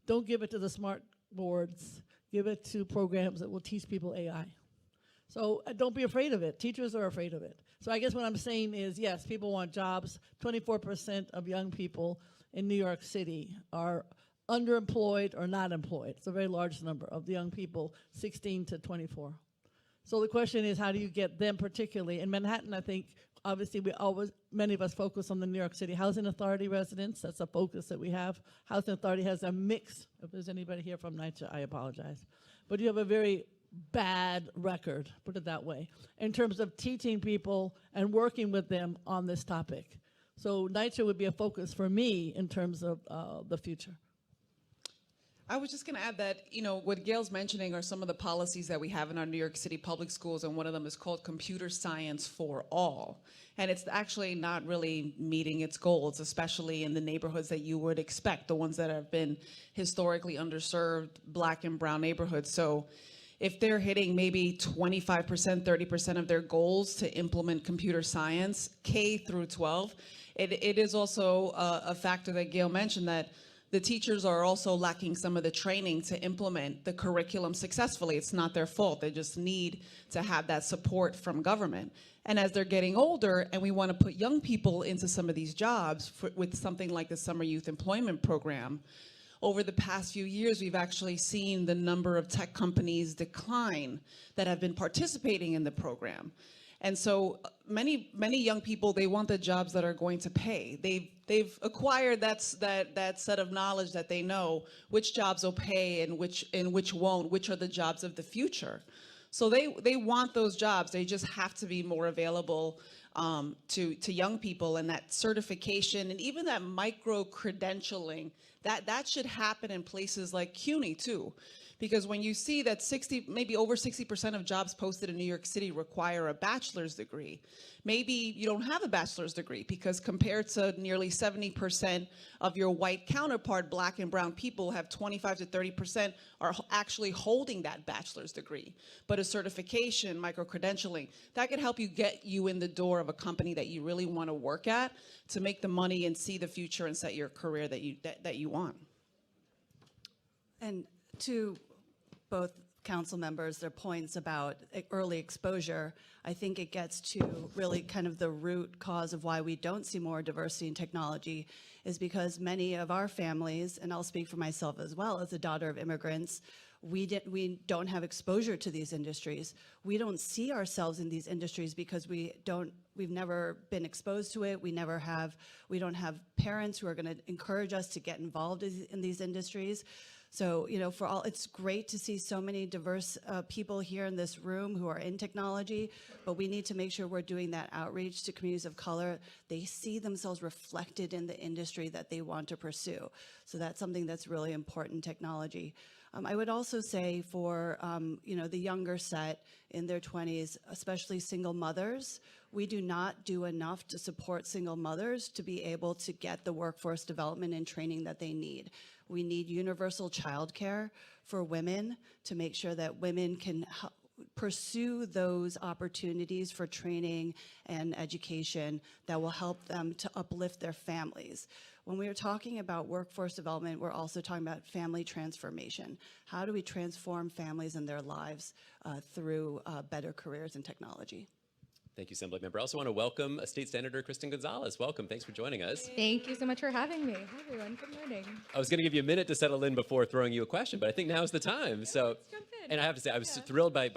don't give it to the smart boards, give it to programs that will teach people AI. So don't be afraid of it. Teachers are afraid of it. So I guess what I'm saying is, yes, people want jobs. 24% of young people in New York City are underemployed or not employed. It's a very large number of the young people, 16 to 24. So the question is, how do you get them particularly? In Manhattan, I think, obviously, many of us focus on the New York City Housing Authority residents. That's a focus that we have. Housing Authority has a mix. If there's anybody here from NYCHA, I apologize. But you have a very bad record, put it that way, in terms of teaching people and working with them on this topic. So NYCHA would be a focus for me in terms of the future. I was just going to add that, what Gail's mentioning are some of the policies that we have in our New York City public schools, and one of them is called Computer Science for All. And it's actually not really meeting its goals, especially in the neighborhoods that you would expect, the ones that have been historically underserved, Black and brown neighborhoods. So if they're hitting maybe 25%, 30% of their goals to implement computer science, K through 12, it is also a factor that Gail mentioned, that the teachers are also lacking some of the training to implement the curriculum successfully. It's not their fault. They just need to have that support from government. And as they're getting older and we want to put young people into some of these jobs with something like the Summer Youth Employment Program, over the past few years, we've actually seen the number of tech companies decline that have been participating in the program. And so many young people, they want the jobs that are going to pay. They've acquired that set of knowledge that they know which jobs will pay and which won't, which are the jobs of the future. So they want those jobs. They just have to be more available to young people, and that certification and even that micro credentialing, that should happen in places like CUNY too. Because when you see that maybe over 60% of jobs posted in New York City require a bachelor's degree, maybe you don't have a bachelor's degree, because compared to nearly 70% of your white counterpart, Black and brown people have 25 to 30% are actually holding that bachelor's degree. But a certification, micro-credentialing, that could help you get you in the door of a company that you really want to work at, to make the money and see the future and set your career that you want. And to both council members, their points about early exposure, I think it gets to really kind of the root cause of why we don't see more diversity in technology, is because many of our families, and I'll speak for myself as well as a daughter of immigrants, we don't have exposure to these industries. We don't see ourselves in these industries because we've never been exposed to it. We don't have parents who are going to encourage us to get involved in these industries. So, it's great to see so many diverse people here in this room who are in technology, but we need to make sure we're doing that outreach to communities of color. They see themselves reflected in the industry that they want to pursue. So that's something that's really important in technology. I would also say for, the younger set in their 20s, especially single mothers, we do not do enough to support single mothers to be able to get the workforce development and training that they need. We need universal childcare for women to make sure that women can pursue those opportunities for training and education that will help them to uplift their families. When we are talking about workforce development, we're also talking about family transformation. How do we transform families and their lives through better careers in technology? Thank you, Assembly Member. I also want to welcome State Senator Kristen Gonzalez. Welcome. Thanks for joining us. Thank you so much for having me. Hi, everyone. Good morning. I was going to give you a minute to settle in before throwing you a question, but I think now's the time. So, let's jump in. And I have to say, I was thrilled by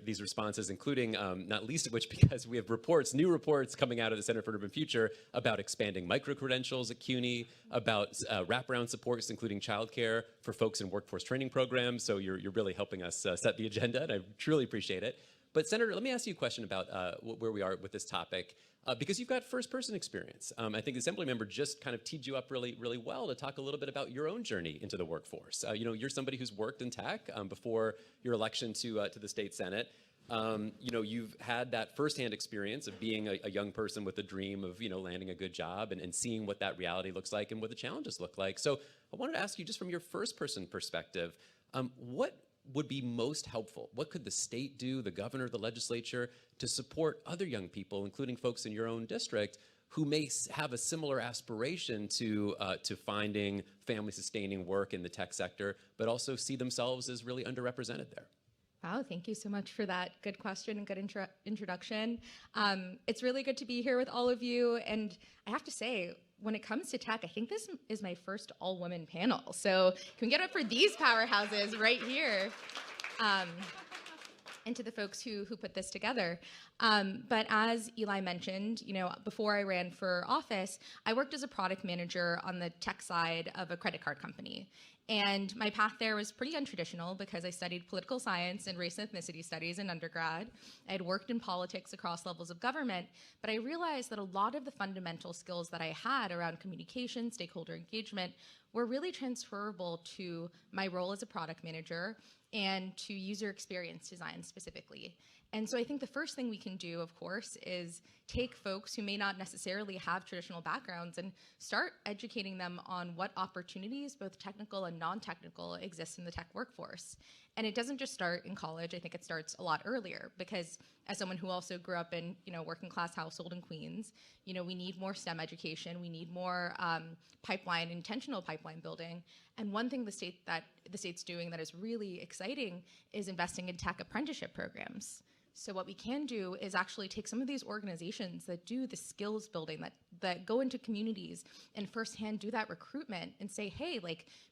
these responses, including not least of which because we have new reports coming out of the Center for Urban Future about expanding micro-credentials at CUNY, about wraparound supports, including childcare for folks in workforce training programs. So you're really helping us set the agenda, and I truly appreciate it. But Senator, let me ask you a question about where we are with this topic, because you've got first-person experience. I think the Assembly Member just kind of teed you up really, really well to talk a little bit about your own journey into the workforce. You're somebody who's worked in tech before your election to the State Senate. You've had that firsthand experience of being a young person with a dream of, landing a good job and seeing what that reality looks like and what the challenges look like. So I wanted to ask you, just from your first-person perspective, what would be most helpful? What could the state do, the governor, the legislature, to support other young people, including folks in your own district, who may have a similar aspiration to finding family-sustaining work in the tech sector, but also see themselves as really underrepresented there? Wow, thank you so much for that good question and good introduction. It's really good to be here with all of you, and I have to say, when it comes to tech, I think this is my first all-women panel. So can we get up for these powerhouses right here? And to the folks who put this together. But as Eli mentioned, before I ran for office, I worked as a product manager on the tech side of a credit card company. And my path there was pretty untraditional because I studied political science and race and ethnicity studies in undergrad. I had worked in politics across levels of government, but I realized that a lot of the fundamental skills that I had around communication, stakeholder engagement, were really transferable to my role as a product manager and to user experience design specifically. And so I think the first thing we can do, of course, is take folks who may not necessarily have traditional backgrounds and start educating them on what opportunities, both technical and non-technical, exist in the tech workforce. And it doesn't just start in college. I think it starts a lot earlier because as someone who also grew up in, working class household in Queens, we need more STEM education. We need more intentional pipeline building. And one thing the state's doing that is really exciting is investing in tech apprenticeship programs. So what we can do is actually take some of these organizations that do the skills building, that go into communities and firsthand do that recruitment and say, hey,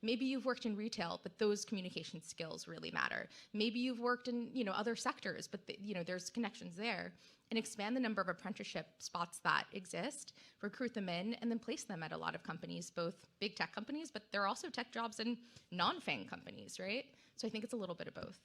maybe you've worked in retail, but those communication skills really matter. Maybe you've worked in, other sectors, but there's connections there. And expand the number of apprenticeship spots that exist, recruit them in, and then place them at a lot of companies, both big tech companies, but there are also tech jobs in non-FANG companies, right? So I think it's a little bit of both.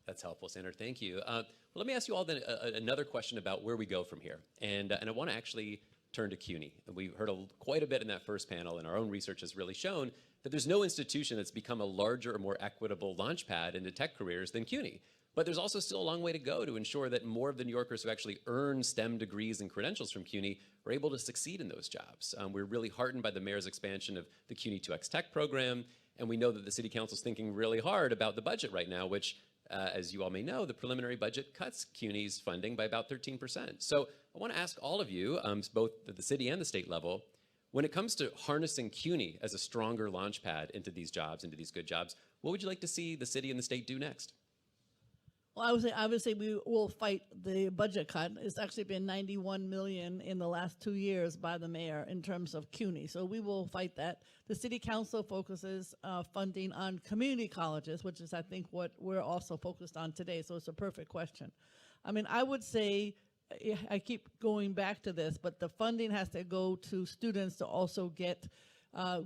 That's helpful, Sandra. Thank you. Well, let me ask you all then another question about where we go from here. And I want to actually turn to CUNY. We heard quite a bit in that first panel, and our own research has really shown that there's no institution that's become a larger or more equitable launchpad into tech careers than CUNY. But there's also still a long way to go to ensure that more of the New Yorkers who actually earn STEM degrees and credentials from CUNY are able to succeed in those jobs. We're really heartened by the mayor's expansion of the CUNY 2X Tech program, and we know that the city council is thinking really hard about the budget right now, which, as you all may know, the preliminary budget cuts CUNY's funding by about 13%. So I want to ask all of you, both at the city and the state level, when it comes to harnessing CUNY as a stronger launchpad into these jobs, into these good jobs, what would you like to see the city and the state do next? Well, I would say we will fight the budget cut. It's actually been $91 million in the last 2 years by the mayor in terms of CUNY. So we will fight that. The city council focuses funding on community colleges, which is, I think, what we're also focused on today. So it's a perfect question. I mean, I would say, I keep going back to this, but the funding has to go to students to also get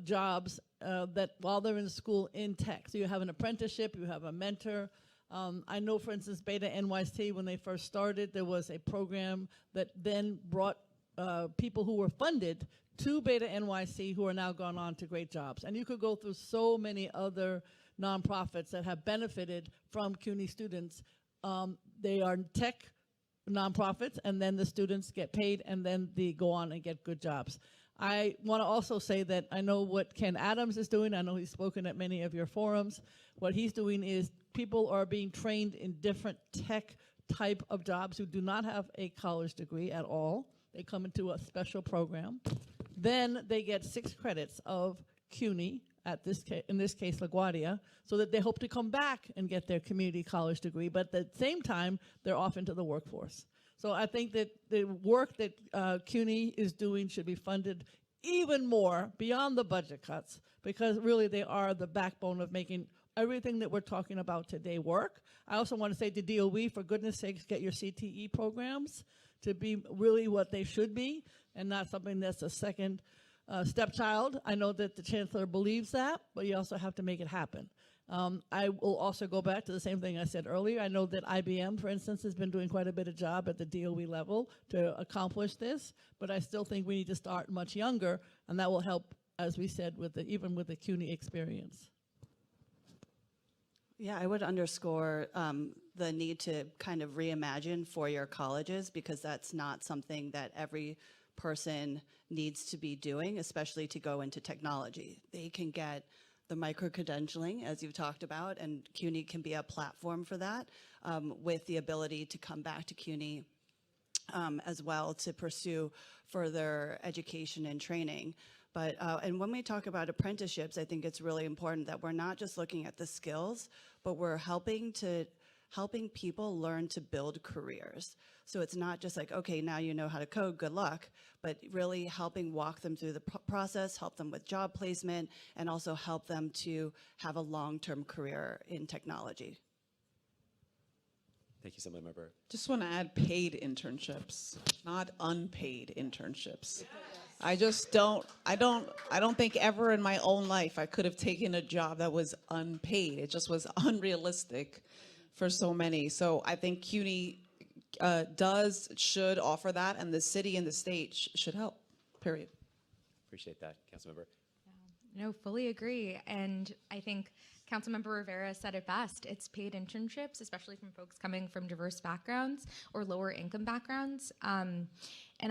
jobs that while they're in school in tech. So you have an apprenticeship, you have a mentor. I know, for instance, Beta NYC, when they first started, there was a program that then brought people who were funded to Beta NYC who are now gone on to great jobs. And you could go through so many other nonprofits that have benefited from CUNY students. They are tech nonprofits, and then the students get paid, and then they go on and get good jobs. I want to also say that I know what Ken Adams is doing. I know he's spoken at many of your forums. What he's doing is people are being trained in different tech type of jobs who do not have a college degree at all. They come into a special program. Then they get 6 credits of CUNY, in this case LaGuardia, so that they hope to come back and get their community college degree, but at the same time, they're off into the workforce. So I think that the work that CUNY is doing should be funded even more beyond the budget cuts, because really they are the backbone of making everything that we're talking about today work. I also want to say to DOE, for goodness sakes, get your CTE programs to be really what they should be and not something that's a second stepchild. I know that the chancellor believes that, but you also have to make it happen. I will also go back to the same thing I said earlier. I know that IBM, for instance, has been doing quite a bit of job at the DOE level to accomplish this, but I still think we need to start much younger, and that will help, as we said, even with the CUNY experience. Yeah, I would underscore the need to kind of reimagine four-year colleges, because that's not something that every person needs to be doing, especially to go into technology. They can get the micro-credentialing, as you've talked about, and CUNY can be a platform for that, with the ability to come back to CUNY as well to pursue further education and training. But, and when we talk about apprenticeships, I think it's really important that we're not just looking at the skills, but we're helping people learn to build careers. So it's not just like, okay, now you know how to code, good luck, but really helping walk them through the process, help them with job placement, and also help them to have a long-term career in technology. Thank you so much, Member. Just want to add paid internships, not unpaid internships. I just don't, I don't think ever in my own life I could have taken a job that was unpaid. It just was unrealistic for so many. So I think CUNY should offer that, and the city and the state should help, period. Appreciate that, Councilmember. No, fully agree. And I think Councilmember Rivera said it best. It's paid internships, especially from folks coming from diverse backgrounds or lower income backgrounds. And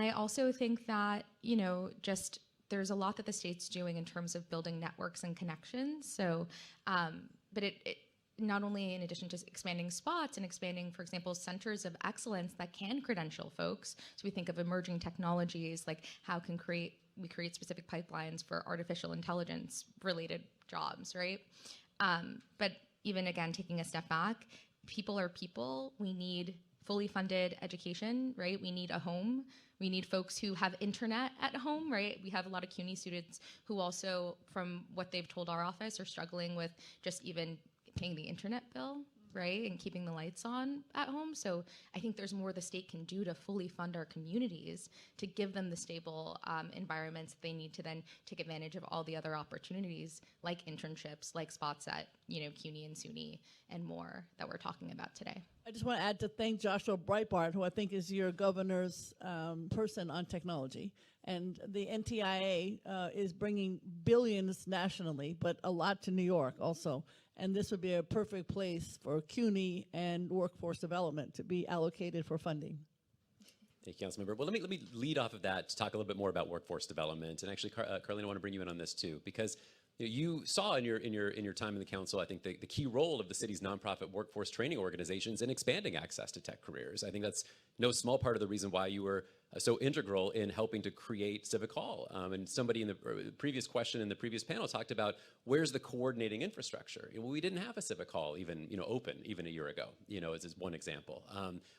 I also think that, you know, just there's a lot that the state's doing in terms of building networks and connections. So, but it not only in addition to expanding spots and expanding, for example, centers of excellence that can credential folks. So we think of emerging technologies, like how can we create specific pipelines for artificial intelligence related jobs, right? But even again, taking a step back, people are people. We need fully funded education, right? We need a home. We need folks who have internet at home, right? We have a lot of CUNY students who also, from what they've told our office, are struggling with just even paying the internet bill, right? And keeping the lights on at home. So I think there's more the state can do to fully fund our communities to give them the stable environments that they need to then take advantage of all the other opportunities like internships, like spots at, you know, CUNY and SUNY and more that we're talking about today. I just want to add to thank Joshua Breitbart, who I think is your governor's person on technology. And the NTIA is bringing billions nationally, but a lot to New York also. And this would be a perfect place for CUNY and workforce development to be allocated for funding. Thank you, Councilmember. Well, let me lead off of that to talk a little bit more about workforce development. And actually, Carlene, I want to bring you in on this too, because you saw in your time in the council, I think the key role of the city's nonprofit workforce training organizations in expanding access to tech careers. I think that's no small part of the reason why you were so integral in helping to create Civic Hall. And somebody in the previous question in the previous panel talked about where's the coordinating infrastructure. Well, we didn't have a Civic Hall even open even a year ago. As one example.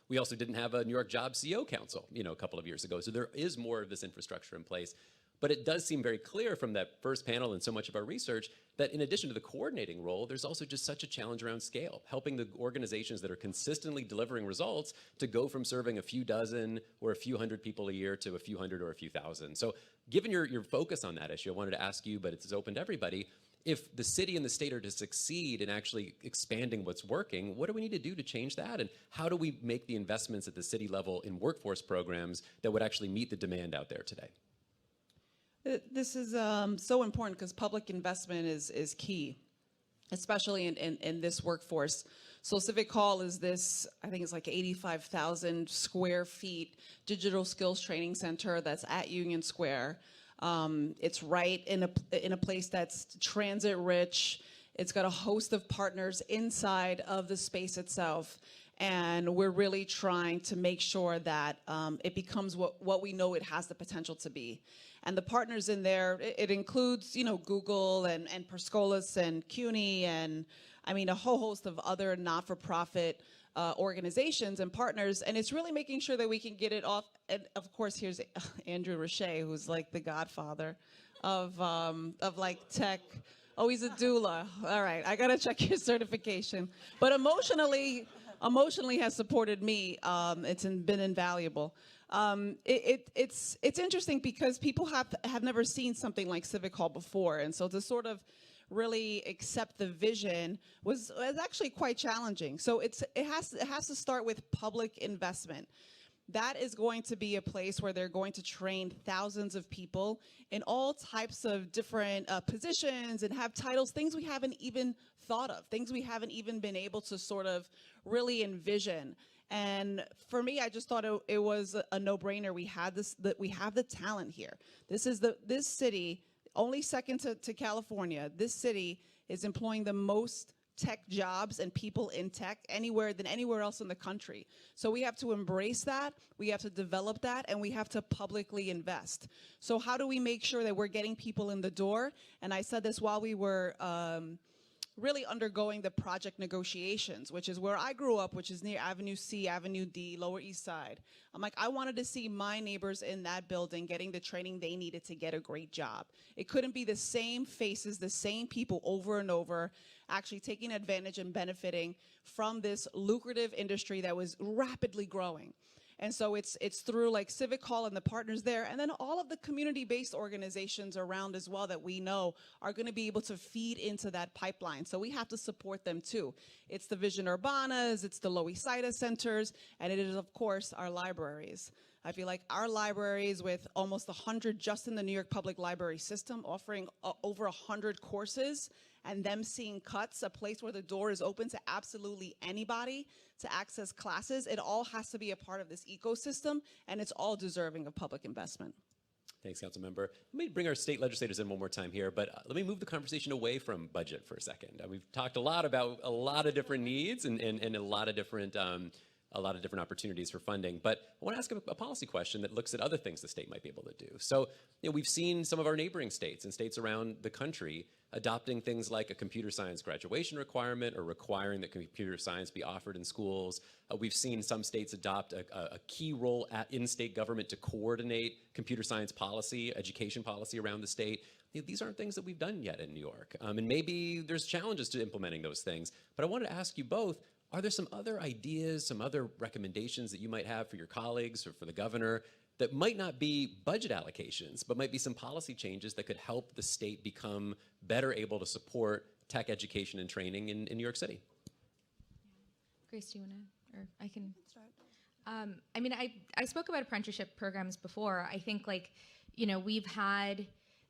We also didn't have a New York Job CEO Council a couple of years ago. So there is more of this infrastructure in place. But it does seem very clear from that first panel and so much of our research that in addition to the coordinating role, there's also just such a challenge around scale, helping the organizations that are consistently delivering results to go from serving a few dozen or a few hundred people a year to a few hundred or a few thousand. So given your focus on that issue, I wanted to ask you, but it's open to everybody, if the city and the state are to succeed in actually expanding what's working, what do we need to do to change that? And how do we make the investments at the city level in workforce programs that would actually meet the demand out there today? This is so important because public investment is key, especially in this workforce. So Civic Hall is this, I think it's like 85,000 square feet digital skills training center that's at Union Square. It's right in a place that's transit rich. It's got a host of partners inside of the space itself. And we're really trying to make sure that it becomes what we know it has the potential to be. And the partners in there, it includes, Google and Perscolis and CUNY and, a whole host of other not-for-profit organizations and partners. And it's really making sure that we can get it off. And of course, here's Andrew Roche, who's like the godfather of like tech. Oh, he's a doula. All right, I gotta check your certification. But emotionally has supported me. It's been invaluable. It's interesting because people have never seen something like Civic Hall before, and so to sort of really accept the vision was actually quite challenging. So it has to start with public investment. That is going to be a place where they're going to train thousands of people in all types of different positions and have titles, things we haven't even thought of, things we haven't even been able to sort of really envision. And for me, I just thought it was a no-brainer. We have the talent here. This city, only second to California, this city is employing the most tech jobs and people in tech than anywhere else in the country. So we have to embrace that, we have to develop that, and we have to publicly invest. So how do we make sure that we're getting people in the door? And I said this while we were really undergoing the project negotiations, which is where I grew up, which is near Avenue C, Avenue D, Lower East Side. I'm like, I wanted to see my neighbors in that building getting the training they needed to get a great job. It couldn't be the same faces, the same people over and over, actually taking advantage and benefiting from this lucrative industry that was rapidly growing. And so it's through like Civic Hall and the partners there, and then all of the community-based organizations around as well that we know are going to be able to feed into that pipeline. So we have to support them too. It's the Vision Urbanas, it's the Loisaida centers, and it is, of course, our libraries. I feel like our libraries, with almost 100 just in the New York Public Library system, offering over 100 courses, and them seeing cuts, a place where the door is open to absolutely anybody to access classes. It all has to be a part of this ecosystem, and it's all deserving of public investment. Thanks, Councilmember. Let me bring our state legislators in one more time here, but let me move the conversation away from budget for a second. We've talked a lot about a lot of different needs and a lot of different opportunities for funding. But I want to ask a policy question that looks at other things the state might be able to do. So, we've seen some of our neighboring states and states around the country adopting things like a computer science graduation requirement or requiring that computer science be offered in schools. We've seen some states adopt a key role in state government to coordinate computer science policy, education policy around the state. These aren't things that we've done yet in New York. And maybe there's challenges to implementing those things. But I wanted to ask you both, are there some other ideas, some other recommendations that you might have for your colleagues or for the governor that might not be budget allocations, but might be some policy changes that could help the state become better able to support tech education and training in New York City? Grace, do you want to, or I can start? I mean, I spoke about apprenticeship programs before. I think we've had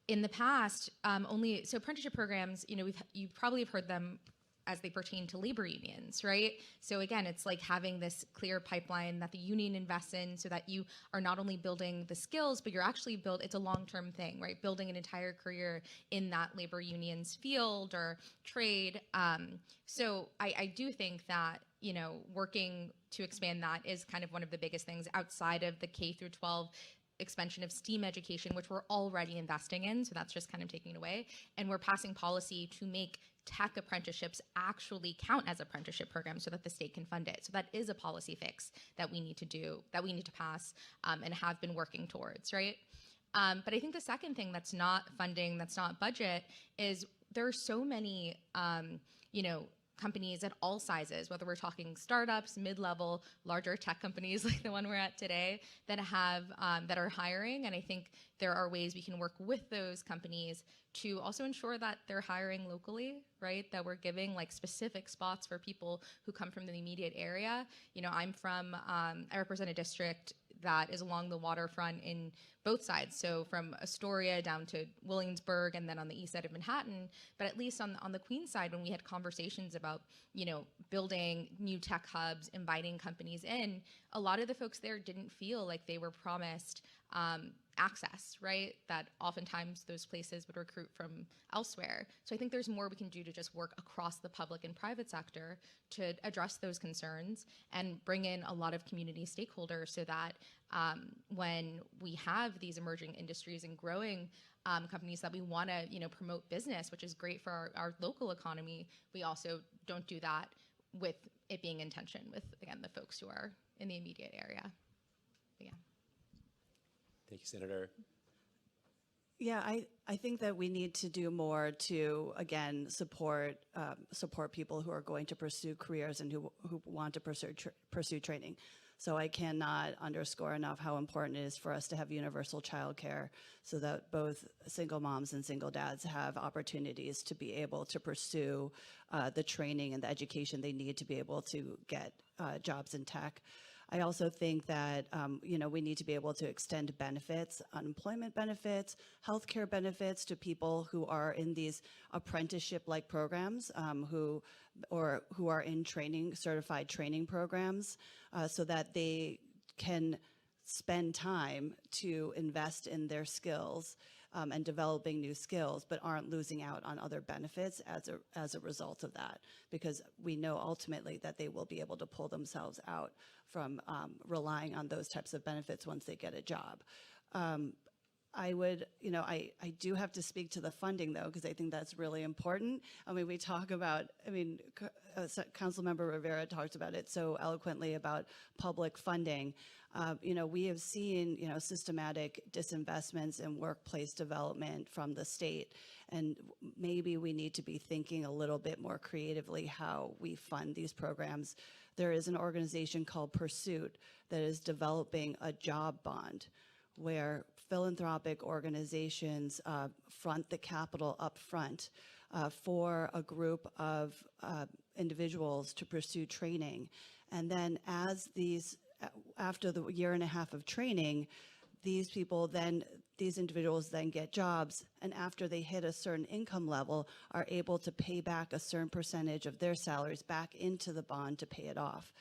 in the past so apprenticeship programs, you probably have heard them as they pertain to labor unions, right? So again, it's like having this clear pipeline that the union invests in so that you are not only building the skills, but you're actually it's a long-term thing, right? Building an entire career in that labor union's field or trade. So I do think that, working to expand that is kind of one of the biggest things outside of the K through 12 expansion of STEAM education, which we're already investing in. So that's just kind of taking it away. And we're passing policy to make tech apprenticeships actually count as apprenticeship programs so that the state can fund it. So that is a policy fix that we need to do, that we need to pass and have been working towards, right? But I think the second thing that's not funding, that's not budget, is there are so many, companies at all sizes, whether we're talking startups, mid-level, larger tech companies like the one we're at today, that are hiring. And I think there are ways we can work with those companies to also ensure that they're hiring locally, right? That we're giving specific spots for people who come from the immediate area. I represent a district that is along the waterfront in both sides. So from Astoria down to Williamsburg and then on the east side of Manhattan. But at least on the Queens side, when we had conversations about, building new tech hubs, inviting companies in, a lot of the folks there didn't feel like they were promised access, right? That oftentimes those places would recruit from elsewhere. So I think there's more we can do to just work across the public and private sector to address those concerns and bring in a lot of community stakeholders so that when we have these emerging industries and growing companies that we want to promote business, which is great for our local economy, we also don't do that with it being in tension with, again, the folks who are in the immediate area. But yeah. Thank you, Senator. Yeah, I think that we need to do more to, again, support people who are going to pursue careers and who want to pursue training. So I cannot underscore enough how important it is for us to have universal childcare so that both single moms and single dads have opportunities to be able to pursue the training and the education they need to be able to get jobs in tech. I also think that, we need to be able to extend benefits, unemployment benefits, healthcare benefits to people who are in these apprenticeship-like programs, who are in certified training programs, so that they can spend time to invest in their skills and developing new skills, but aren't losing out on other benefits as a result of that, because we know ultimately that they will be able to pull themselves out from relying on those types of benefits once they get a job. I do have to speak to the funding, though, because I think that's really important. We talk about, Councilmember Rivera talked about it so eloquently about public funding. We have seen, systematic disinvestments in workplace development from the state, and maybe we need to be thinking a little bit more creatively how we fund these programs. there is an organization called Pursuit that is developing a job bond where philanthropic organizations front the capital up front for a group of individuals to pursue training. And then after the year and a half of training, these individuals then get jobs, and after they hit a certain income level, are able to pay back a certain percentage of their salaries back into the bond to pay it off.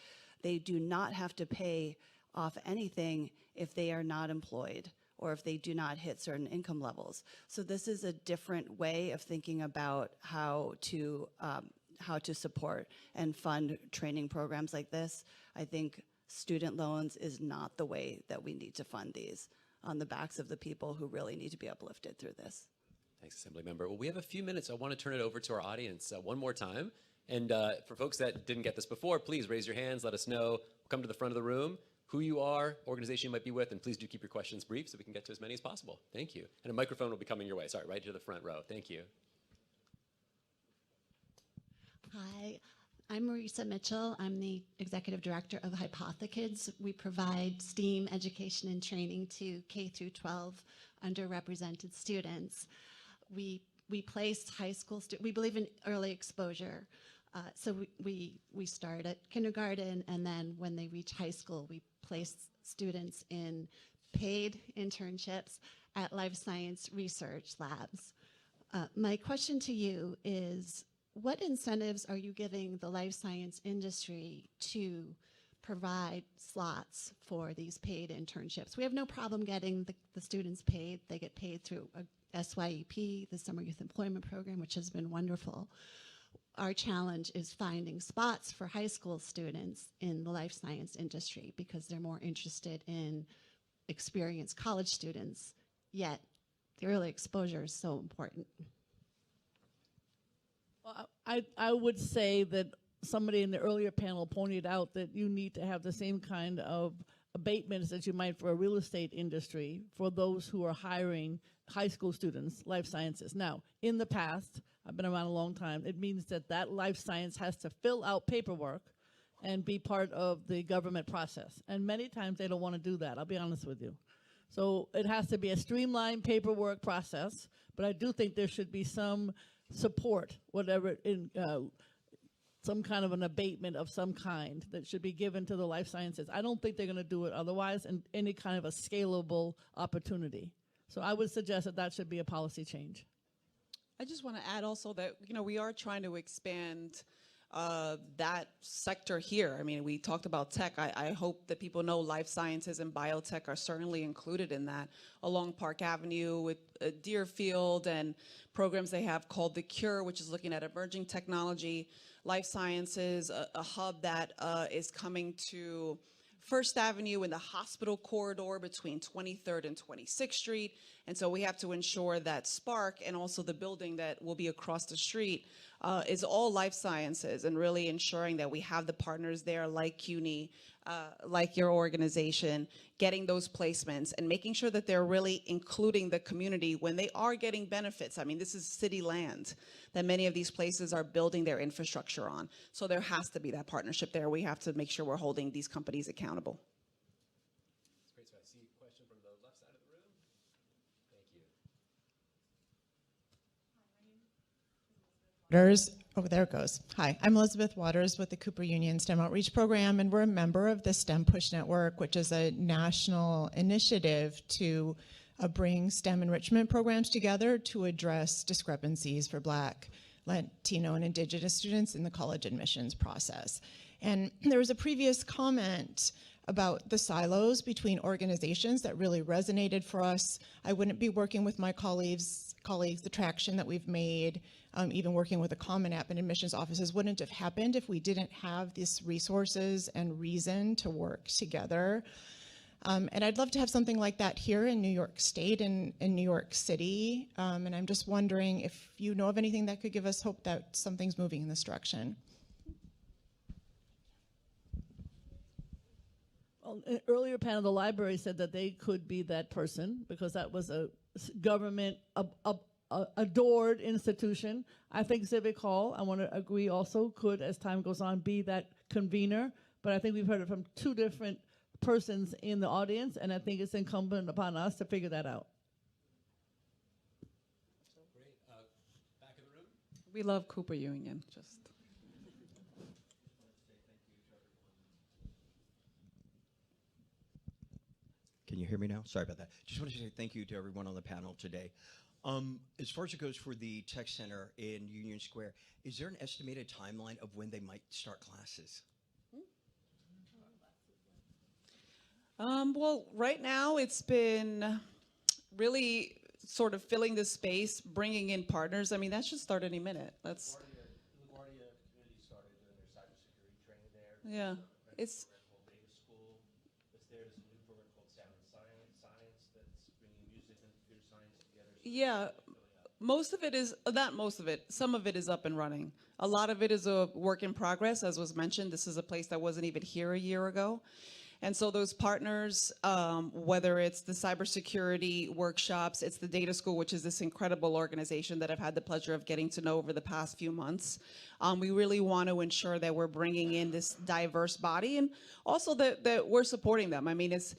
They do not have to pay off anything if they are not employed or if they do not hit certain income levels. So this is a different way of thinking about how to support and fund training programs like this. I think student loans is not the way that we need to fund these on the backs of the people who really need to be uplifted through this. Thanks, Assemblymember. Well, we have a few minutes. I want to turn it over to our audience one more time. And for folks that didn't get this before, please raise your hands, let us know. Come to the front of the room, who you are, organization you might be with, and please do keep your questions brief so we can get to as many as possible. Thank you. And a microphone will be coming your way. Sorry, right to the front row. Thank you. Hi, I'm Marisa Mitchell. I'm the executive director of Hypothekids. We provide STEAM education and training to K through 12 underrepresented students. We place high school students. We believe in early exposure. So we start at kindergarten, and then when they reach high school, we place students in paid internships at life science research labs. My question to you is, what incentives are you giving the life science industry to provide slots for these paid internships? We have no problem getting the students paid. They get paid through a SYEP, the Summer Youth Employment Program, which has been wonderful. Our challenge is finding spots for high school students in the life science industry because they're more interested in experienced college students, yet the early exposure is so important. Well, I would say that somebody in the earlier panel pointed out that you need to have the same kind of abatements that you might for a real estate industry for those who are hiring high school students, life sciences. Now, in the past, I've been around a long time, it means that that life science has to fill out paperwork and be part of the government process. And many times they don't want to do that, I'll be honest with you. So it has to be a streamlined paperwork process, but I do think there should be some support, whatever, in some kind of an abatement of some kind that should be given to the life sciences. I don't think they're going to do it otherwise, and any kind of a scalable opportunity. So I would suggest that that should be a policy change. I just want to add also that, we are trying to expand that sector here. I mean, we talked about tech. I hope that people know life sciences and biotech are certainly included in that. Along Park Avenue with Deerfield and programs they have called The Cure, which is looking at emerging technology, life sciences, a hub that is coming to First Avenue in the hospital corridor between 23rd and 26th Street. And so we have to ensure that Spark and also the building that will be across the street is all life sciences, and really ensuring that we have the partners there like CUNY, like your organization, getting those placements and making sure that they're really including the community when they are getting benefits. I mean, this is city land that many of these places are building their infrastructure on. So there has to be that partnership there. We have to make sure we're holding these companies accountable. That's great. So I see a question from the left side of the room. Thank you. Waters. Oh, there it goes. Hi, I'm Elizabeth Waters with the Cooper Union STEM Outreach Program, and we're a member of the STEM Push Network, which is a national initiative to bring STEM enrichment programs together to address discrepancies for Black, Latino, and Indigenous students in the college admissions process. And there was a previous comment about the silos between organizations that really resonated for us. I wouldn't be working with my colleagues, the traction that we've made, even working with the Common App and admissions offices wouldn't have happened if we didn't have these resources and reason to work together. And I'd love to have something like that here in New York State and in New York City. And I'm just wondering if you know of anything that could give us hope that something's moving in this direction. Well, an earlier panel, the library said that they could be that person because that was a government adored institution. I think Civic Hall, I want to agree also, could, as time goes on, be that convener, but I think we've heard it from two different persons in the audience, and I think it's incumbent upon us to figure that out. Back of the room. We love Cooper Union, just. Can you hear me now? Sorry about that. Just wanted to say thank you to everyone on the panel today. As far as it goes for the Tech Center in Union Square, is there an estimated timeline of when they might start classes? Well, right now it's been really sort of filling the space, bringing in partners. I mean, that should start any minute. That's. LaGuardia community started doing their cybersecurity training there. Yeah, it's. Data school. There's a new program called Sound and Science that's bringing music and computer science together. So Yeah, most of it is, not most of it, some of it is up and running. A lot of it is a work in progress, as was mentioned. This is a place that wasn't even here a year ago. And so those partners, whether it's the cybersecurity workshops, it's the data school, which is this incredible organization that I've had the pleasure of getting to know over the past few months. We really want to ensure that we're bringing in this diverse body, and also that we're supporting them. I mean, it's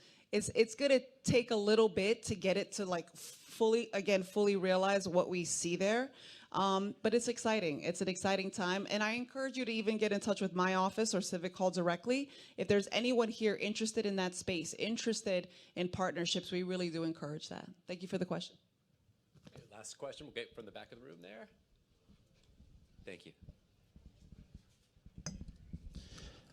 going to take a little bit to get it to like fully realize what we see there. But it's exciting. It's an exciting time. And I encourage you to even get in touch with my office or Civic Hall directly. If there's anyone here interested in that space, interested in partnerships, we really do encourage that. Thank you for the question. Okay, last question. We'll get from the back of the room there. Thank you.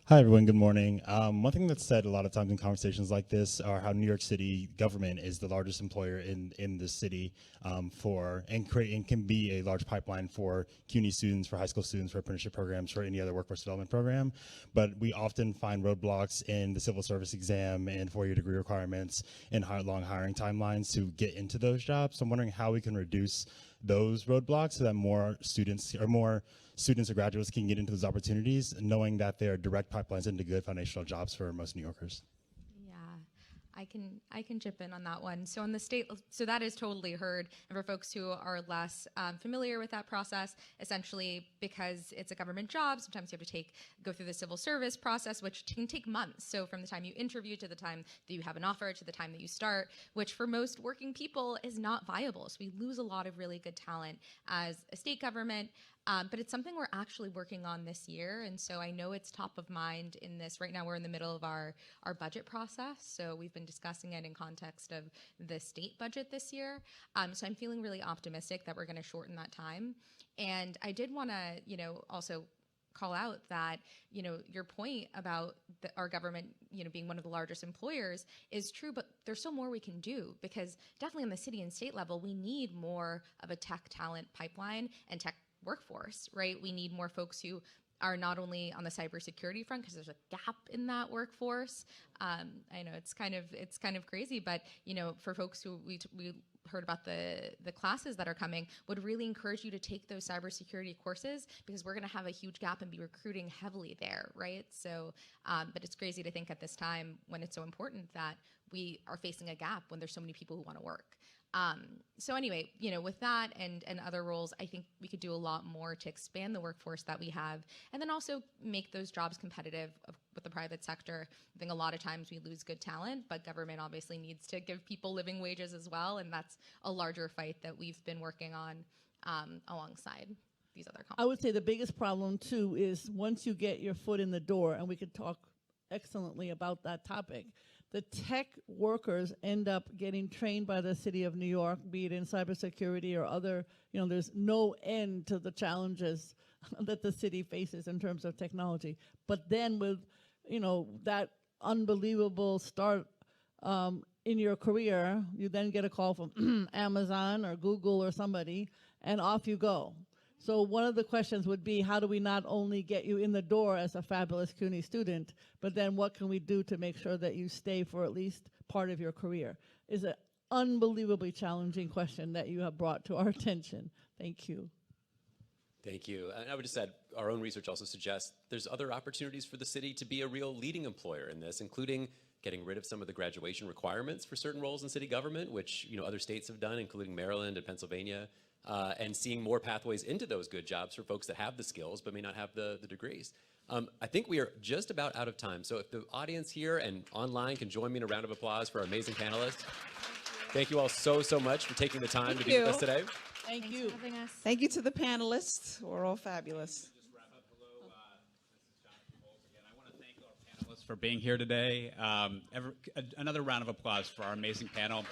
Hi, everyone. Good morning. One thing that's said a lot of times in conversations like this are how New York City government is the largest employer in the city and can be a large pipeline for CUNY students, for high school students, for apprenticeship programs, for any other workforce development program. But we often find roadblocks in the civil service exam and four-year degree requirements and long hiring timelines to get into those jobs. So I'm wondering how we can reduce those roadblocks so that more students or graduates can get into those opportunities, knowing that there are direct pipelines into good foundational jobs for most New Yorkers. Yeah, I can chip in on that one. So on the state, so that is totally heard. And for folks who are less familiar with that process, essentially because it's a government job, sometimes you have to go through the civil service process, which can take months. So from the time you interview to the time that you have an offer to the time that you start, which for most working people is not viable. So we lose a lot of really good talent as a state government. But it's something we're actually working on this year. And so I know it's top of mind in this. Right now we're in the middle of our budget process. So we've been discussing it in context of the state budget this year. So I'm feeling really optimistic that we're going to shorten that time. And I did want to, also call out that, your point about our government, being one of the largest employers is true, but there's still more we can do, because definitely on the city and state level, we need more of a tech talent pipeline and tech workforce, right? We need more folks who are not only on the cybersecurity front, because there's a gap in that workforce. I know it's kind of crazy, but for folks who we heard about the classes that are coming, would really encourage you to take those cybersecurity courses, because we're going to have a huge gap and be recruiting heavily there, right? So, but it's crazy to think at this time when it's so important that we are facing a gap when there's so many people who want to work. So anyway, with that and other roles, I think we could do a lot more to expand the workforce that we have, and then also make those jobs competitive with the private sector. I think a lot of times we lose good talent, but government obviously needs to give people living wages as well, and that's a larger fight that we've been working on alongside these other companies. I would say the biggest problem too is once you get your foot in the door, and we could talk excellently about that topic, the tech workers end up getting trained by the city of New York, be it in cybersecurity or other, there's no end to the challenges that the city faces in terms of technology. But then with, that unbelievable start in your career, you then get a call from Amazon or Google or somebody, and off you go. So one of the questions would be, how do we not only get you in the door as a fabulous CUNY student, but then what can we do to make sure that you stay for at least part of your career? Is an unbelievably challenging question that you have brought to our attention. Thank you. Thank you. And I would just add, our own research also suggests there's other opportunities for the city to be a real leading employer in this, including getting rid of some of the graduation requirements for certain roles in city government, which other states have done, including Maryland and Pennsylvania. And seeing more pathways into those good jobs for folks that have the skills but may not have the degrees. I think we are just about out of time. So if the audience here and online can join me in a round of applause for our amazing panelists. Thank you all so, so much for taking the time to be with us today. Thank you. Thank you to the panelists. We're all fabulous. Panelists for being here today. Another round of applause for our amazing panel.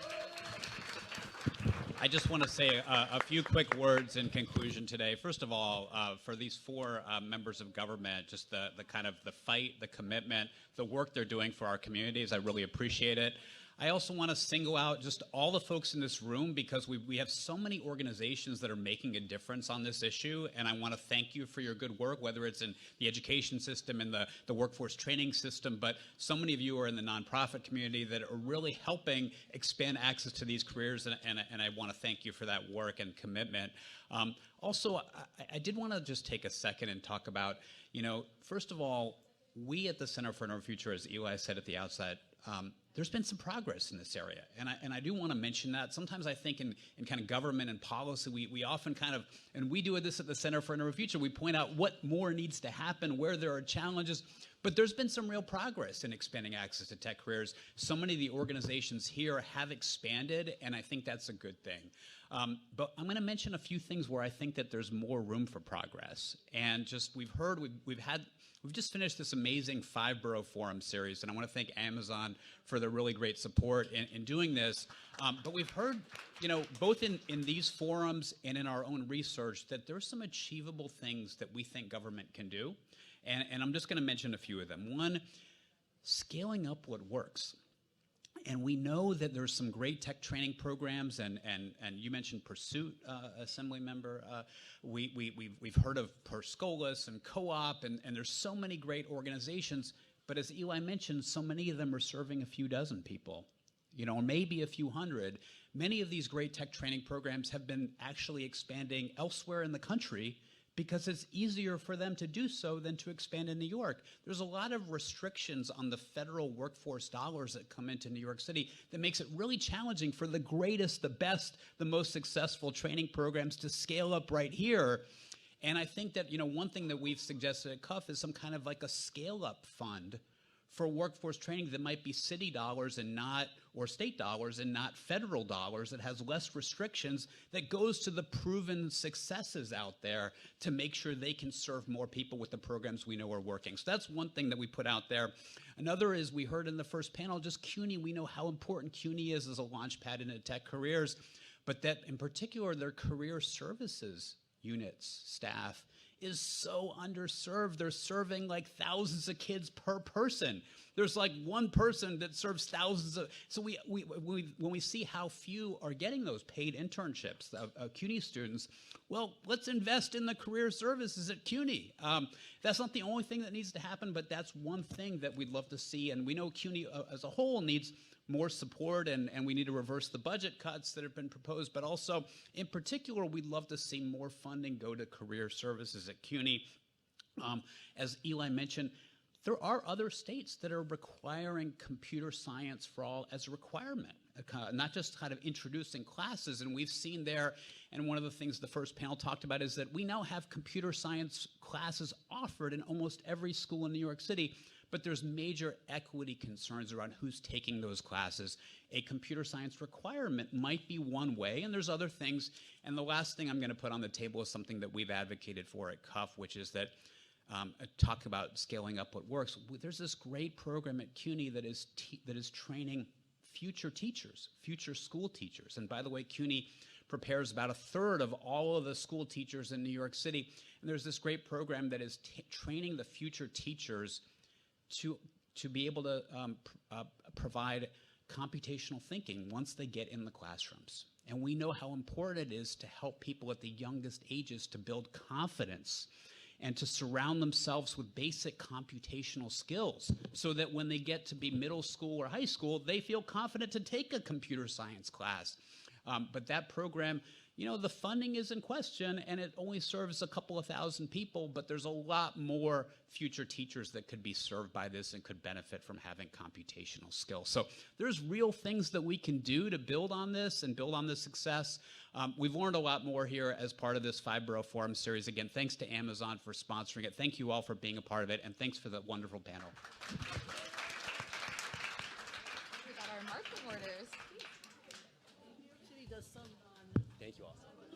I just want to say a few quick words in conclusion today. First of all, for these four members of government, just the kind of the fight, the commitment, the work they're doing for our communities, I really appreciate it. I also want to single out just all the folks in this room because we have so many organizations that are making a difference on this issue, and I want to thank you for your good work, whether it's in the education system and the workforce training system, but so many of you are in the nonprofit community that are really helping expand access to these careers, and I want to thank you for that work and commitment. Also, I did want to just take a second and talk about, first of all, we at the Center for Urban Future, as Eli said at the outset, there's been some progress in this area, and I do want to mention that. Sometimes I think in kind of government and policy, we often kind of, and we do this at the Center for Urban Future, we point out what more needs to happen, where there are challenges, but there's been some real progress in expanding access to tech careers. So many of the organizations here have expanded, and I think that's a good thing. But I'm going to mention a few things where I think that there's more room for progress. And just we've just finished this amazing five-borough forum series, and I want to thank Amazon for their really great support in doing this. But we've heard, both in these forums and in our own research, that there's some achievable things that we think government can do. And I'm just going to mention a few of them. One, scaling up what works. And we know that there's some great tech training programs, and you mentioned Pursuit, Assembly Member. We've heard of Perscolas and Co-op, and there's so many great organizations. But as Eli mentioned, so many of them are serving a few dozen people, or maybe a few hundred. Many of these great tech training programs have been actually expanding elsewhere in the country because it's easier for them to do so than to expand in New York. There's a lot of restrictions on the federal workforce dollars that come into New York City that makes it really challenging for the greatest, the best, the most successful training programs to scale up right here. And I think that, one thing that we've suggested at CUF is some kind of like a scale-up fund for workforce training that might be city dollars and not, or state dollars and not federal dollars, that has less restrictions, that goes to the proven successes out there to make sure they can serve more people with the programs we know are working. So that's one thing that we put out there. Another is, we heard in the first panel, just CUNY. We know how important CUNY is as a launch pad into tech careers, but that in particular, their career services units, staff, is so underserved. They're serving like thousands of kids per person. There's like one person that serves thousands of, so when we see how few are getting those paid internships of CUNY students, well, let's invest in the career services at CUNY. That's not the only thing that needs to happen, but that's one thing that we'd love to see. And we know CUNY as a whole needs more support, and we need to reverse the budget cuts that have been proposed, but also, in particular, we'd love to see more funding go to career services at CUNY. As Eli mentioned, there are other states that are requiring computer science for all as a requirement, not just kind of introducing classes, and we've seen there, and one of the things the first panel talked about is that we now have computer science classes offered in almost every school in New York City, but there's major equity concerns around who's taking those classes. A computer science requirement might be one way, and there's other things. And the last thing I'm going to put on the table is something that we've advocated for at CUF, which is that talk about scaling up what works. There's this great program at CUNY that is training future teachers, future school teachers. And by the way, CUNY prepares about a third of all of the school teachers in New York City. And there's this great program that is training the future teachers to be able to provide computational thinking once they get in the classrooms. And we know how important it is to help people at the youngest ages to build confidence and to surround themselves with basic computational skills so that when they get to be middle school or high school, they feel confident to take a computer science class. But that program, you know, the funding is in question, and it only serves a couple of thousand people, but there's a lot more future teachers that could be served by this and could benefit from having computational skills. So there's real things that we can do to build on this and build on this success. We've learned a lot more here as part of this Five-Borough Forum series. Again, thanks to Amazon for sponsoring it. Thank you all for being a part of it, and thanks for the wonderful panel. We got our marching orders. Thank you all so much.